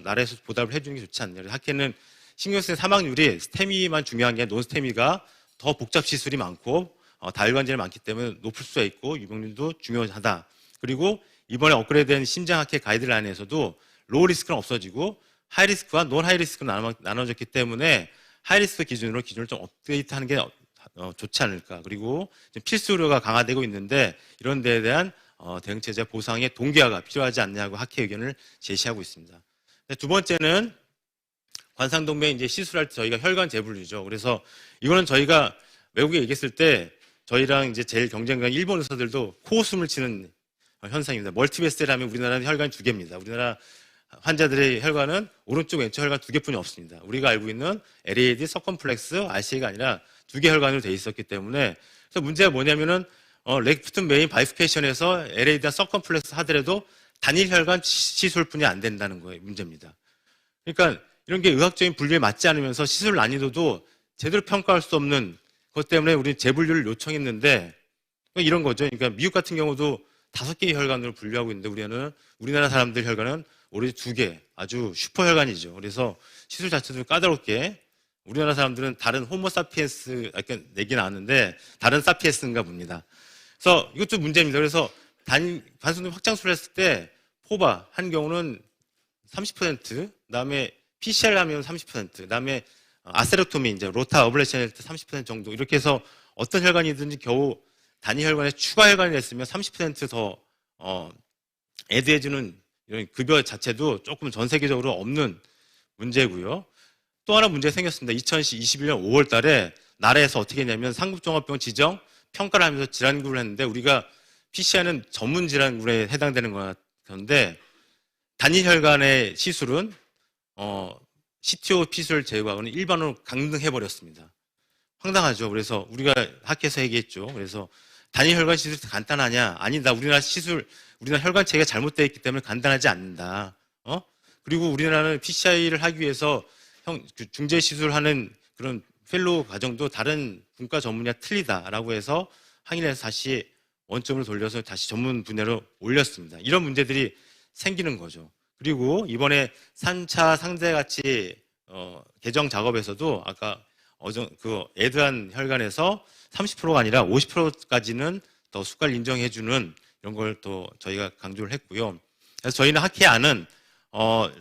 나라에서 보답을 해주는 게 좋지 않냐. 학회는 신경쓰는 사망률이 스테미만 중요한 게 아니라 논스테미가 더 복잡 시술이 많고 다혈관절이 많기 때문에 높을 수가 있고 유병률도 중요하다. 그리고 이번에 업그레이드된 심장학회 가이드라인에서도 로우 리스크는 없어지고 하이 리스크와 논 하이 리스크는 나눠졌기 때문에 하이 리스크 기준으로 기준을 좀 업데이트하는 게 좋지 않을까. 그리고 필수 의료가 강화되고 있는데 이런 데에 대한 대응체제 보상의 동기화가 필요하지 않냐고 학회 의견을 제시하고 있습니다. 두 번째는 관상동맥 이제 시술할 때 저희가 혈관 재분류죠. 그래서 이거는 저희가 외국에 얘기했을 때 저희랑 이제 제일 경쟁관 일본 의사들도 코웃음을 치는 현상입니다. 멀티베스라면 우리나라는 혈관이 2개입니다. 우리나라 환자들의 혈관은 오른쪽 왼쪽 혈관 2개뿐이 없습니다. 우리가 알고 있는 LAD, 서컴플렉스, RCA가 아니라 2개 혈관으로 돼 있었기 때문에, 그래서 문제가 뭐냐면은 레프트 메인 바이스페이션에서 LAD나 서컴플렉스 하더라도 단일 혈관 시술뿐이 안 된다는 거예요. 문제입니다. 그러니까 이런 게 의학적인 분류에 맞지 않으면서 시술 난이도도 제대로 평가할 수 없는 것 때문에 우리 재분류를 요청했는데 이런 거죠. 그러니까 미국 같은 경우도 5개의 혈관으로 분류하고 있는데 우리나라 사람들 혈관은 오로지 2개, 아주 슈퍼 혈관이죠. 그래서 시술 자체도 까다롭게 우리나라 사람들은 다른 호모사피엔스 약간 내기 나왔는데 다른 사피엔스인가 봅니다. 그래서 이것도 문제입니다. 그래서 관성동 확장술을 했을 때 포바 한 경우는 30%, 그다음에 PCR 하면 30%, 그다음에 아세렉토미 이제 로타 어블레이션 할 때 30% 정도 이렇게 해서 어떤 혈관이든지 겨우 단위 혈관에 추가 혈관이 됐으면 30%더 애드해주는 이런 급여 자체도 조금 전 세계적으로 없는 문제고요. 또 하나 문제가 생겼습니다. 2021년 5월 달에 나라에서 어떻게 했냐면 상급종합병원 지정 평가를 하면서 질환구를 했는데 우리가 PCI는 전문 질환군에 해당되는 건데 단위 혈관의 시술은 CTO 시술 제거하고는 일반으로 강등해버렸습니다. 황당하죠. 그래서 우리가 학회에서 얘기했죠. 그래서 단위 혈관 시술이 간단하냐? 아니다. 우리나라 혈관 체계가 잘못되어 있기 때문에 간단하지 않는다. 그리고 우리나라는 PCI를 하기 위해서 중재 시술하는 그런 펠로우 과정도 다른 분과 전문이와 틀리다라고 해서 항의를 해서 다시 원점을 돌려서 다시 전문 분야로 올렸습니다. 이런 문제들이 생기는 거죠. 그리고 이번에 3차 상대가치 개정 작업에서도 아까 그 애드한 혈관에서 30%가 아니라 50%까지는 더 수가를 인정해주는 이런 걸 또 저희가 강조를 했고요. 그래서 저희는 학회 안은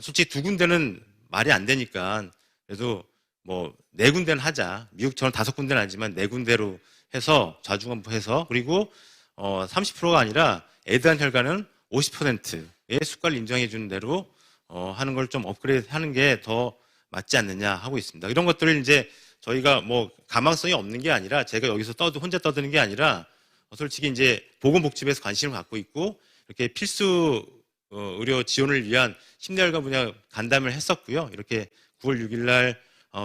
솔직히 두 군데는 말이 안 되니까 그래도 뭐 네 군데는 하자. 미국처럼 5군데는 아니지만 네 군데로 해서 좌중간부해서 그리고 30%가 아니라 애대한 혈관은 50%의 수가를 인정해 주는 대로 하는 걸 좀 업그레이드 하는 게 더 맞지 않느냐 하고 있습니다. 이런 것들을 이제 저희가 뭐 가망성이 없는 게 아니라 제가 여기서 혼자 떠드는 게 아니라 솔직히 이제 보건복지부에서 관심을 갖고 있고 이렇게 필수 의료 지원을 위한 심내혈관 분야 간담회를 했었고요. 이렇게 9월 6일 날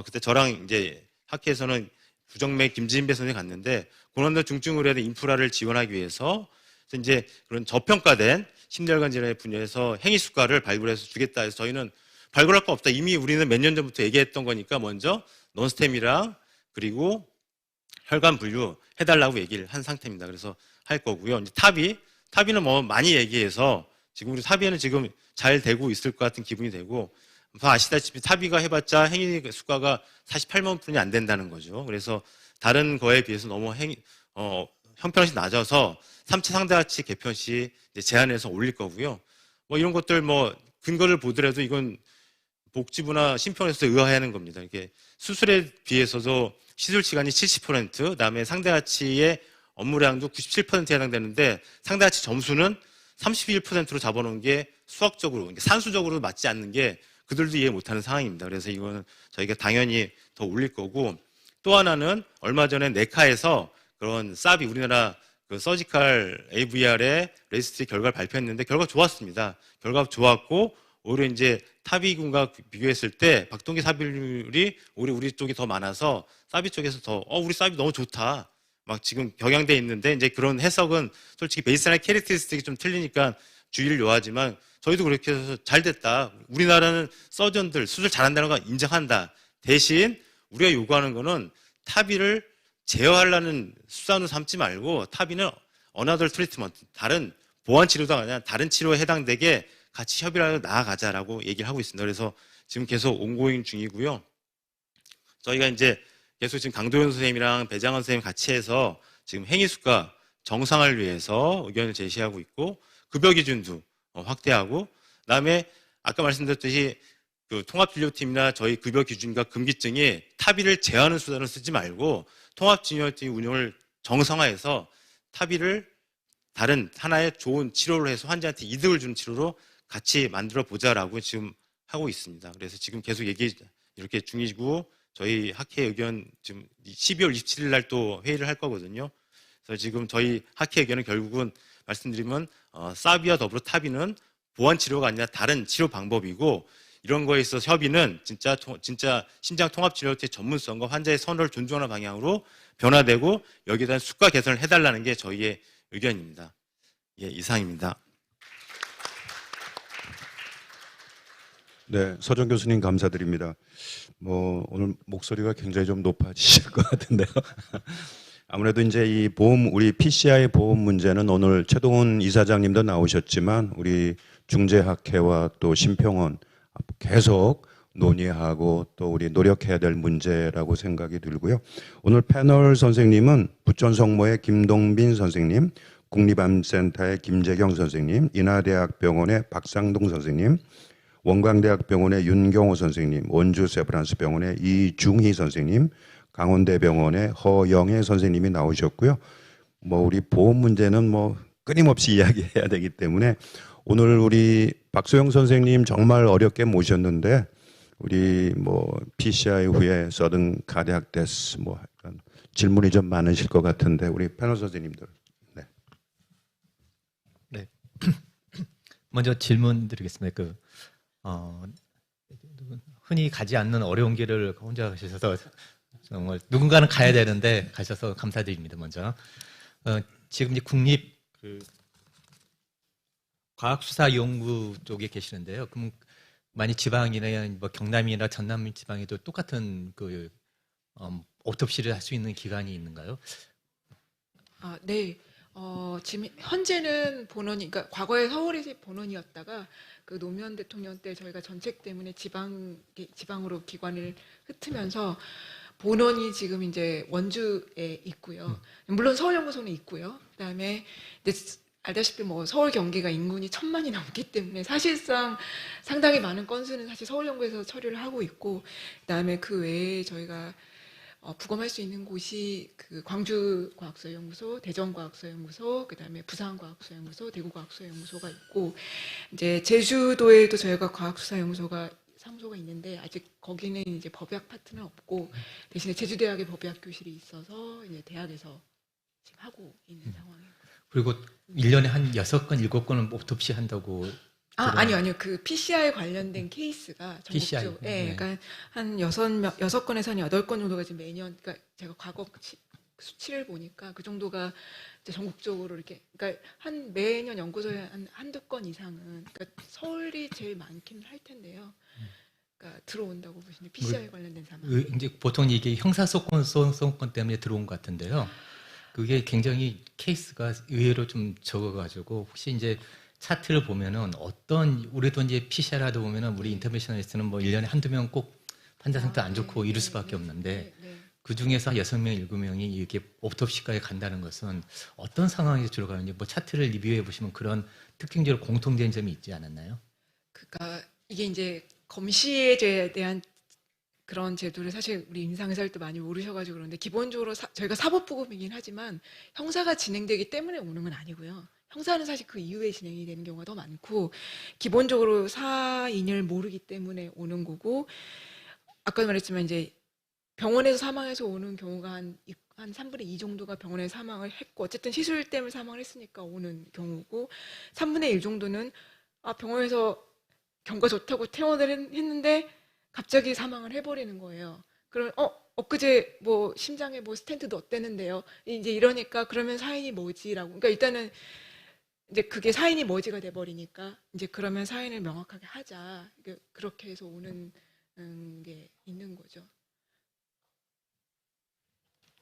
그때 저랑 이제 학회에서는 부정맥 김진배 선생님이 갔는데 고난도 중증 의료의 인프라를 지원하기 위해서 이제 그런 저평가된 심내혈관 질환의 분야에서 행위 수가를 발굴해서 주겠다 해서 저희는 발굴할 거 없다. 이미 우리는 몇 년 전부터 얘기했던 거니까 먼저 논스템이랑 그리고 혈관 분류 해달라고 얘기를 한 상태입니다. 그래서 할 거고요. 이제 타비는 뭐 많이 얘기해서 지금 우리 타비는 지금 잘 되고 있을 것 같은 기분이 되고 아시다시피 타비가 해봤자 행위 수가가 48만 분이 안 된다는 거죠. 그래서 다른 거에 비해서 너무 형편없이 낮아서 3차 상대하치 개편 시 이제 제한해서 올릴 거고요. 뭐 이런 것들 뭐 근거를 보더라도 이건 복지부나 심평에서 의아해 하는 겁니다. 이게 수술에 비해서도 시술 시간이 70%, 그다음에 상대하치의 업무량도 97%에 해당되는데 상대하치 점수는 31%로 잡아놓은 게 수학적으로, 산수적으로 맞지 않는 게 그들도 이해 못하는 상황입니다. 그래서 이거는 저희가 당연히 더 올릴 거고 또 하나는 얼마 전에 네카에서 그런 사비 우리나라 그 서지컬 AVR의 레지스트리 결과를 발표했는데 결과 좋았습니다. 결과 좋았고 오히려 이제 타비군과 비교했을 때 박동기 삽입률이 오히려 우리 쪽이 더 많아서 사비 쪽에서 더 우리 사비 너무 좋다. 막 지금 경향돼 있는데 이제 그런 해석은 솔직히 베이스라인 캐릭터리스틱이 좀 틀리니까 주의를 요하지만 저희도 그렇게 해서 잘 됐다. 우리나라는 서전들 수술 잘한다는 거 인정한다. 대신 우리가 요구하는 거는 타비를 제어하려는 수단으로 삼지 말고 타비는 어나더 트리트먼트 다른 보완 치료도 아니라 다른 치료에 해당되게 같이 협의를 하고 나아가자라고 얘기를 하고 있습니다. 그래서 지금 계속 온고잉 중이고요. 저희가 이제 계속 지금 강도현 선생님이랑 배장원 선생님 같이 해서 지금 행위수가 정상화를 위해서 의견을 제시하고 있고 급여 기준도 확대하고 그다음에 아까 말씀드렸듯이 그 통합진료팀이나 저희 급여 기준과 금기증이 타비를 제한하는 수단을 쓰지 말고 통합진료팀 운영을 정상화해서 타비를 다른 하나의 좋은 치료를 해서 환자한테 이득을 주는 치료로 같이 만들어 보자라고 지금 하고 있습니다. 그래서 지금 계속 이렇게 중이고 저희 학회 의견 지금 12월 27일 날 또 회의를 할 거거든요. 그래서 지금 저희 학회 의견은 결국은 말씀드리면 사비와 더불어 타비는 보완 치료가 아니라 다른 치료 방법이고 이런 거에 있어서 협의는 진짜 심장 통합 치료의 전문성과 환자의 선호를 존중하는 방향으로 변화되고 여기에 대한 수가 개선을 해달라는 게 저희의 의견입니다. 예, 이상입니다. 네, 서정 교수님 감사드립니다. 뭐 오늘 목소리가 굉장히 좀 높아지실 것 같은데요. 아무래도 이제 이 우리 PCI 보험 문제는 오늘 최동훈 이사장님도 나오셨지만 우리 중재학회와 또 심평원 계속 논의하고 또 우리 노력해야 될 문제라고 생각이 들고요. 오늘 패널 선생님은 부천성모의 김동빈 선생님, 국립암센터의 김재경 선생님, 인하대학병원의 박상동 선생님, 원광대학병원의 윤경호 선생님, 원주세브란스병원의 이중희 선생님, 강원대병원의 허영애 선생님이 나오셨고요. 뭐 우리 보험 문제는 뭐 끊임없이 이야기해야 되기 때문에 오늘 우리 박소영 선생님 정말 어렵게 모셨는데 우리 뭐 PCI 후에 서든 카디악 데스 뭐 질문이 좀 많으실 것 같은데 우리 패널 선생님들. 네. 네. 먼저 질문 드리겠습니다. 흔히 가지 않는 어려운 길을 혼자 가셔서 정말 누군가는 가야 되는데 가셔서 감사드립니다. 먼저 지금 이제 국립 과학수사연구 쪽에 계시는데요. 그럼 많이 지방이나 뭐 경남이나 전남 지방에도 똑같은 오토피를 할 수 있는 기관이 있는가요? 네. 지금 현재는 본원이, 그러니까 과거에 서울이 본원이었다가 그 노무현 대통령 때 저희가 정책 때문에 지방으로 기관을 흩으면서 본원이 지금 이제 원주에 있고요. 물론 서울연구소는 있고요. 그다음에 이제 알다시피 뭐 서울 경기가 인구이 1,000만이 넘기 때문에 사실상 상당히 많은 건수는 사실 서울연구에서 처리를 하고 있고, 그다음에 그 외에 저희가 부검할 수 있는 곳이 그 광주과학수사연구소, 대전과학수사연구소, 그다음에 부산과학수사연구소, 대구과학수사연구소가 있고, 이제 제주도에도 저희가 과학수사연구소가 사무소가 있는데 아직 거기는 이제 법약 파트는 없고 대신에 제주대학의 법약 교실이 있어서 이제 대학에서 지금 하고 있는 상황이에요. 그리고 1년에 한 6건, 7건은 오토피 한다고. 아니요. 그 PCI 관련된 케이스가 PCI, 전국적으로, 네. 그러니까 한 6건에서 한 8건 정도가 지금 매년, 그러니까 제가 과거 수치를 보니까 그 정도가 이제 전국적으로 이렇게, 그러니까 한 매년 연구소에 한두 건 이상은, 그러니까 서울이 제일 많긴 할 텐데요. 그러니까 들어온다고 보시면 PCI 관련된 사망. 이제 보통 이게 형사소송권 때문에 들어온 것 같은데요. 그게 굉장히 케이스가 의외로 좀 적어가지고 혹시 이제 차트를 보면은 어떤, 우리도 이제 PCR하다 보면은 우리 인터벤셔널리스트는 뭐 1년에 한두 명 꼭 환자 상태 안 좋고 이럴 수밖에 없는데 그 중에서 6명, 7명이 이렇게 오토피시까지 간다는 것은 어떤 상황에서 주로 가는지 뭐 차트를 리뷰해 보시면 그런 특징적으로 공통된 점이 있지 않았나요? 그러니까 이게 이제 검시에 대한 그런 제도를 사실 우리 임상의사들도 많이 모르셔가지고 그런데 기본적으로 저희가 사법부검이긴 하지만 형사가 진행되기 때문에 오는 건 아니고요. 형사는 사실 그 이후에 진행이 되는 경우가 더 많고 기본적으로 사인을 모르기 때문에 오는 거고, 아까 말했지만 이제 병원에서 사망해서 오는 경우가 한 3분의 2 정도가 병원에서 사망을 했고 어쨌든 시술 때문에 사망을 했으니까 오는 경우고, 3분의 1 정도는 병원에서 경과 좋다고 퇴원을 했는데 갑자기 사망을 해버리는 거예요. 그럼 엊그제 뭐 심장에 뭐 스텐트도 어땠는데요. 이제 이러니까 그러면 사인이 뭐지라고. 그러니까 일단은 이제 그게 사인이 뭐지가 돼버리니까 이제 그러면 사인을 명확하게 하자. 그렇게 해서 오는 게 있는 거죠.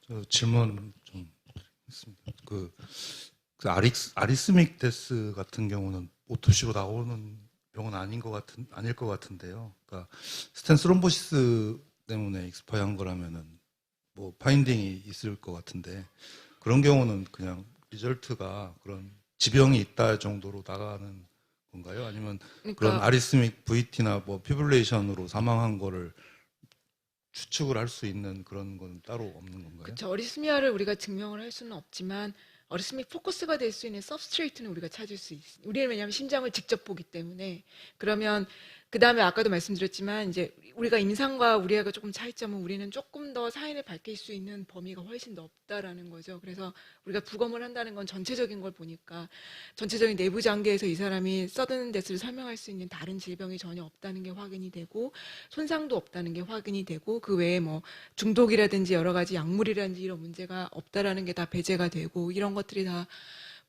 저 질문 좀 있습니다. 그 아리스믹 데스 같은 경우는 오토시로 나오는 병은 아닐 것 같은데요. 그러니까 스텐 스롬보시스 때문에 익스파이한 거라면은 뭐 파인딩이 있을 것 같은데 그런 경우는 그냥 리절트가 그런 지병이 있다 정도로 나가는 건가요? 아니면 그런 아리스믹 VT나 뭐 피블레이션으로 사망한 거를 추측을 할 수 있는 그런 건 따로 없는 건가요? 그렇죠. 어리스미아를 우리가 증명을 할 수는 없지만 어리스믹 포커스가 될 수 있는 서브스트레이트는 우리가 찾을 수 있어요. 우리는 왜냐하면 심장을 직접 보기 때문에. 그러면 그 다음에 아까도 말씀드렸지만 이제 우리가 임상과 우리하고 조금 차이점은 우리는 조금 더 사인을 밝힐 수 있는 범위가 훨씬 넓다라는 거죠. 그래서 우리가 부검을 한다는 건 전체적인 걸 보니까 전체적인 내부 장기에서 이 사람이 서든 데스를 설명할 수 있는 다른 질병이 전혀 없다는 게 확인이 되고 손상도 없다는 게 확인이 되고 그 외에 뭐 중독이라든지 여러 가지 약물이라든지 이런 문제가 없다라는 게 다 배제가 되고 이런 것들이 다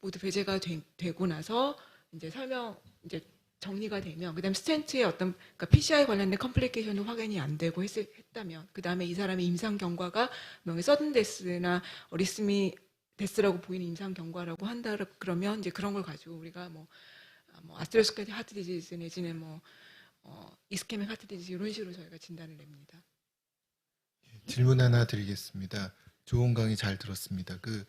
모두 배제가 되고 나서 이제 이제 정리가 되면 그다음 스텐트의 어떤 그러니까 PCI 관련된 컴플리케이션도 확인이 안 되고 했다면 그다음에 이 사람의 임상 경과가 명의 서든 데스나 어리스미 데스라고 보이는 임상 경과라고 한다 그러면 이제 그런 걸 가지고 우리가 뭐 아스테로스클로티스 하트 디지즈 내지는 이스케믹 하트 디지즈 이런 식으로 저희가 진단을 냅니다. 질문 하나 드리겠습니다. 좋은 강의 잘 들었습니다. 그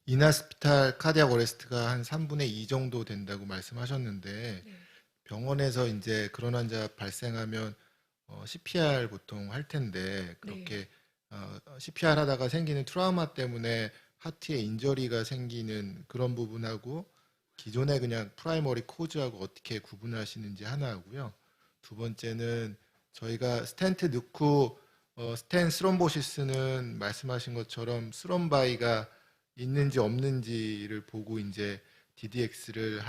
인하스피탈 카디악 어레스트가 한 3분의 2 정도 된다고 말씀하셨는데 네. 병원에서 이제 그런 환자 발생하면 CPR 보통 할 텐데 그렇게 CPR 하다가 생기는 트라우마 때문에 하트에 인저리가 생기는 그런 부분하고 기존의 그냥 프라이머리 코즈하고 어떻게 구분하시는지 하나 하고요. 두 번째는 저희가 스텐트 넣고 스텐 스롬보시스는 말씀하신 것처럼 스롬바이가 있는지 없는지를 보고 이제 DDX를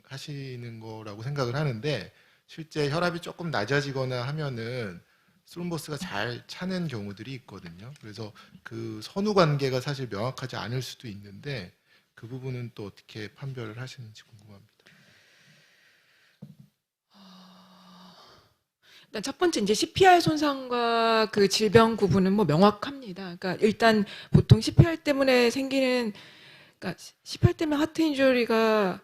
하시는 거라고 생각을 하는데 실제 혈압이 조금 낮아지거나 하면은 스롬보스가 잘 차는 경우들이 있거든요. 그래서 그 선후 관계가 사실 명확하지 않을 수도 있는데 그 부분은 또 어떻게 판별을 하시는지 궁금합니다. 일단 첫 번째 이제 CPR 손상과 그 질병 구분은 명확합니다. 그러니까 일단 보통 CPR 때문에 생기는 그러니까 CPR 때문에 하트 인주리가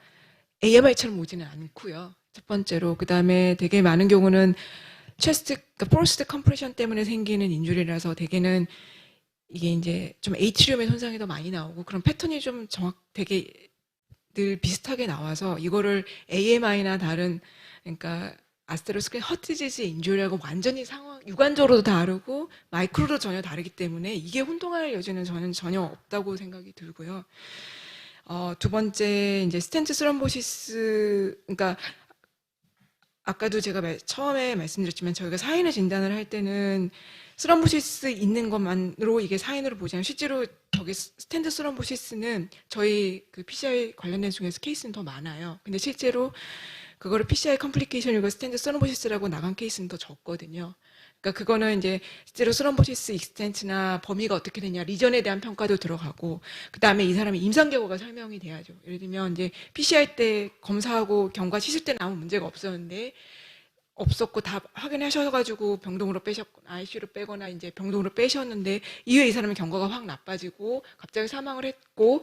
AMI처럼 오지는 않고요. 첫 번째로 그다음에 되게 많은 경우는 그러니까 포스트 컴프레션 때문에 생기는 인주리라서 대개는 이게 이제 좀 에이트리움의 손상이 더 많이 나오고 그런 패턴이 좀 되게 늘 비슷하게 나와서 이거를 AMI나 다른 그러니까 아스테로스크린 허트지지 인조리하고 완전히 상황 육안적으로도 다르고 마이크로도 전혀 다르기 때문에 이게 혼동할 여지는 저는 전혀 없다고 생각이 들고요. 두 번째 이제 스텐트 스럼보시스 그러니까 아까도 제가 처음에 말씀드렸지만 저희가 사인을 진단을 할 때는 스럼보시스 있는 것만으로 이게 사인으로 보지 않아요. 실제로 저기 스텐트 스럼보시스는 저희 그 PCI 관련된 중에서 케이스는 더 많아요. 근데 실제로 그거를 PCI 컴플리케이션이고 스텐트 스럼보시스라고 나간 케이스는 더 적거든요. 그러니까 그거는 이제 실제로 스럼보시스 익스텐트나 범위가 어떻게 되냐, 리전에 대한 평가도 들어가고, 그 다음에 이 사람의 임상 결과가 설명이 돼야죠. 예를 들면 이제 PCI 때 검사하고 경과 치실 때는 아무 문제가 없었고 다 확인하셔가지고 병동으로 빼셨거나 ICU로 빼거나 이제 병동으로 빼셨는데 이후에 이 사람의 경과가 확 나빠지고 갑자기 사망을 했고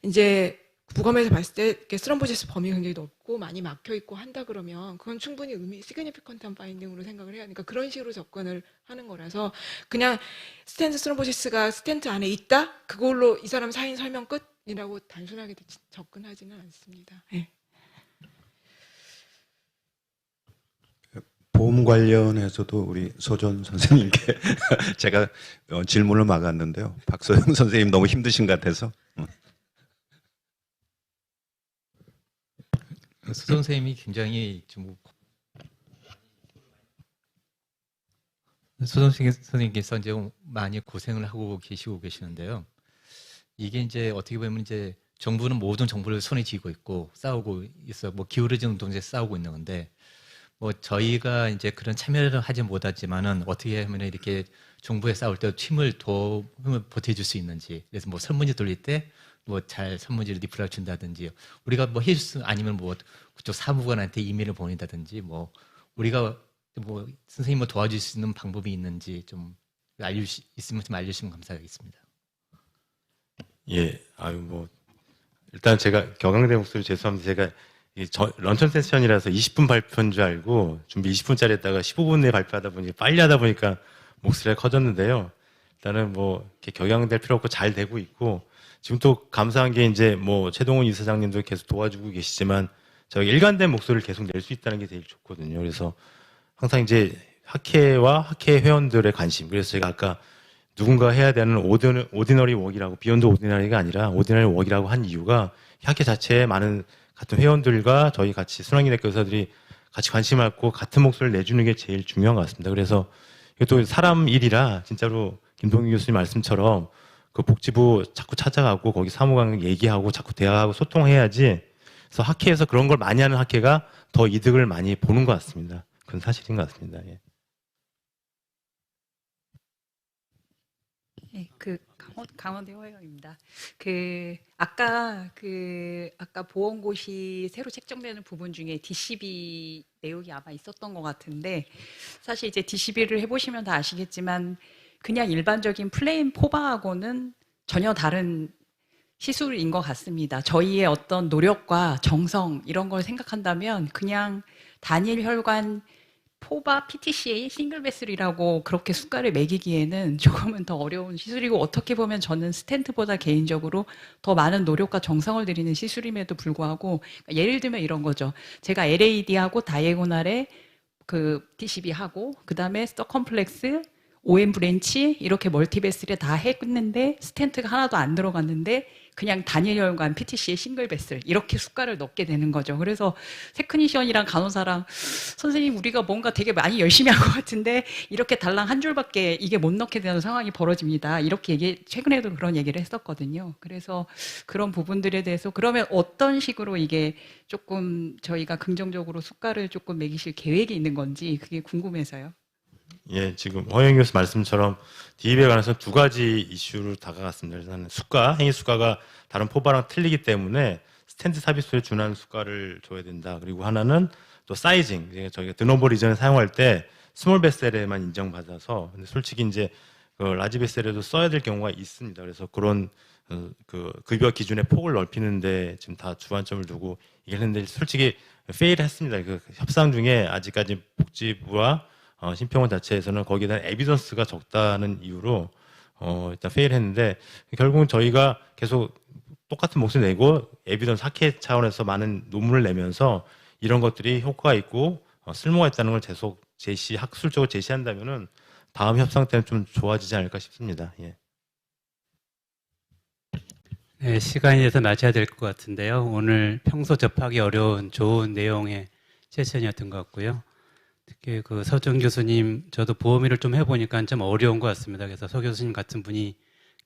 이제 부검에서 봤을 때 이렇게 스럼보시스 범위가 굉장히 넓고 많이 막혀 있고 한다 그러면 그건 충분히 시그니피컨트한 파인딩으로 생각을 해야 하니까 그런 식으로 접근을 하는 거라서 그냥 스텐트 스럼보시스가 스텐트 안에 있다 그걸로 이 사람 사인 설명 끝이라고 단순하게 접근하지는 않습니다. 네. 보험 관련해서도 우리 소전 선생님께 제가 질문을 막았는데요. 박소영 선생님 너무 힘드신 것 같아서. 수 선생님이 굉장히 좀 선생님께서 이제 많이 고생을 하고 계시는데요. 이게 이제 어떻게 보면 이제 정부는 모든 정보를 손에 쥐고 있고 싸우고 있어 뭐 기울어지는 동시에 싸우고 있는 건데 뭐 저희가 이제 그런 참여를 하지 못하지만은 어떻게 하면 이렇게 정부에 싸울 때 힘을 보태줄 수 있는지 그래서 뭐 설문지 돌릴 때 뭐 잘 설문지를 리플을 준다든지 우리가 뭐 해줄 수 아니면 뭐 그쪽 사무관한테 이메일을 보낸다든지 뭐 우리가 뭐 선생님 뭐 도와줄 수 있는 방법이 있는지 좀 있으면 좀 알려주시면 감사하겠습니다. 예, 아유 뭐 일단 제가 격앙된 목소리 죄송합니다. 제가 런천 세션이라서 20분 발표인 줄 알고 준비 20분짜리 했다가 15분 내에 발표하다 보니 빨리 하다 보니까 목소리가 커졌는데요. 일단은 뭐 이렇게 격양될 필요 없고 잘 되고 있고 지금 또 감사한 게 이제 뭐 최동훈 이사장님도 계속 도와주고 계시지만 저희 일관된 목소리를 계속 낼 수 있다는 게 제일 좋거든요. 그래서 항상 이제 학회와 학회 회원들의 관심. 그래서 제가 아까 누군가 해야 되는 오디너리 웍이라고 비욘드 오디너리가 아니라 오디너리 웍이라고 한 이유가 학회 자체에 많은 같은 회원들과 저희 같이 순환기내과 의사들이 같이 관심을 갖고 같은 목소리를 내주는 게 제일 중요한 것 같습니다. 그래서 이것도 사람 일이라 진짜로 김동희 교수님 말씀처럼 그 복지부 자꾸 찾아가고 거기 사무관 얘기하고 자꾸 대화하고 소통해야지. 그래서 학회에서 그런 걸 많이 하는 학회가 더 이득을 많이 보는 것 같습니다. 그건 사실인 것 같습니다. 예. 네, 강원대 허영입니다. 아까 보험고시 새로 책정되는 부분 중에 DCB 내용이 아마 있었던 것 같은데 사실 이제 DCB를 해보시면 다 아시겠지만 그냥 일반적인 플레인 포바하고는 전혀 다른 시술인 것 같습니다. 저희의 어떤 노력과 정성 이런 걸 생각한다면 그냥 단일 혈관 포바 PTCA 싱글 베슬이라고 그렇게 숫가를 매기기에는 조금은 더 어려운 시술이고 어떻게 보면 저는 스텐트보다 개인적으로 더 많은 노력과 정성을 들이는 시술임에도 불구하고 예를 들면 이런 거죠. 제가 LAD하고 다이애고날에 그 DCB하고 그 다음에 서컴플렉스 OM 브랜치 이렇게 멀티베슬에 다 했는데 스텐트가 하나도 안 들어갔는데 그냥 단일 혈관 PTC의 싱글 베슬 이렇게 숫가를 넣게 되는 거죠. 그래서 테크니션이랑 간호사랑 선생님 우리가 뭔가 되게 많이 열심히 한 것 같은데 이렇게 달랑 한 줄밖에 이게 못 넣게 되는 상황이 벌어집니다. 이렇게 최근에도 그런 얘기를 했었거든요. 그래서 그런 부분들에 대해서 그러면 어떤 식으로 이게 조금 저희가 긍정적으로 숫가를 조금 매기실 계획이 있는 건지 그게 궁금해서요. 예, 지금 허영 교수 말씀처럼 DEB에 관해서 두 가지 이슈로 다가갔습니다. 일단 수가, 행위 수가가 다른 포바랑 틀리기 때문에 스탠드 삽입술에 준하는 수가를 줘야 된다. 그리고 하나는 또 사이징, 저희가 드노버 리전에 사용할 때 스몰 베셀에만 인정받아서 근데 솔직히 이제 그 라지 베셀에도 써야 될 경우가 있습니다. 그래서 그런 그 급여 기준의 폭을 넓히는데 지금 다 주안점을 두고 얘기했는데 솔직히 페일했습니다. 그 협상 중에 아직까지 복지부와 심평원 자체에서는 거기에 대한 에비던스가 적다는 이유로 일단 페일했는데 결국은 저희가 계속 똑같은 목소리 내고 에비던스 학회 차원에서 많은 논문을 내면서 이런 것들이 효과가 있고 쓸모가 있다는 걸 계속 학술적으로 제시한다면은 다음 협상 때는 좀 좋아지지 않을까 싶습니다. 예. 네, 시간이 돼서 마쳐야 될 것 같은데요. 오늘 평소 접하기 어려운 좋은 내용의 세션이었던 것 같고요. 특히 그 서정 교수님, 저도 보험일을 좀 해보니까 좀 어려운 것 같습니다. 그래서 서 교수님 같은 분이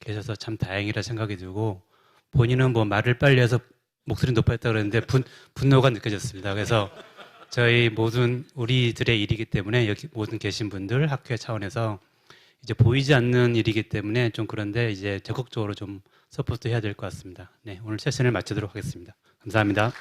계셔서 참 다행이라 생각이 들고, 본인은 뭐 말을 빨리 해서 목소리 높였다 그랬는데 분노가 느껴졌습니다. 그래서 저희 모든 우리들의 일이기 때문에 여기 모든 계신 분들 학회 차원에서 이제 보이지 않는 일이기 때문에 좀 그런데 이제 적극적으로 좀 서포트 해야 될 것 같습니다. 네, 오늘 세션을 마치도록 하겠습니다. 감사합니다.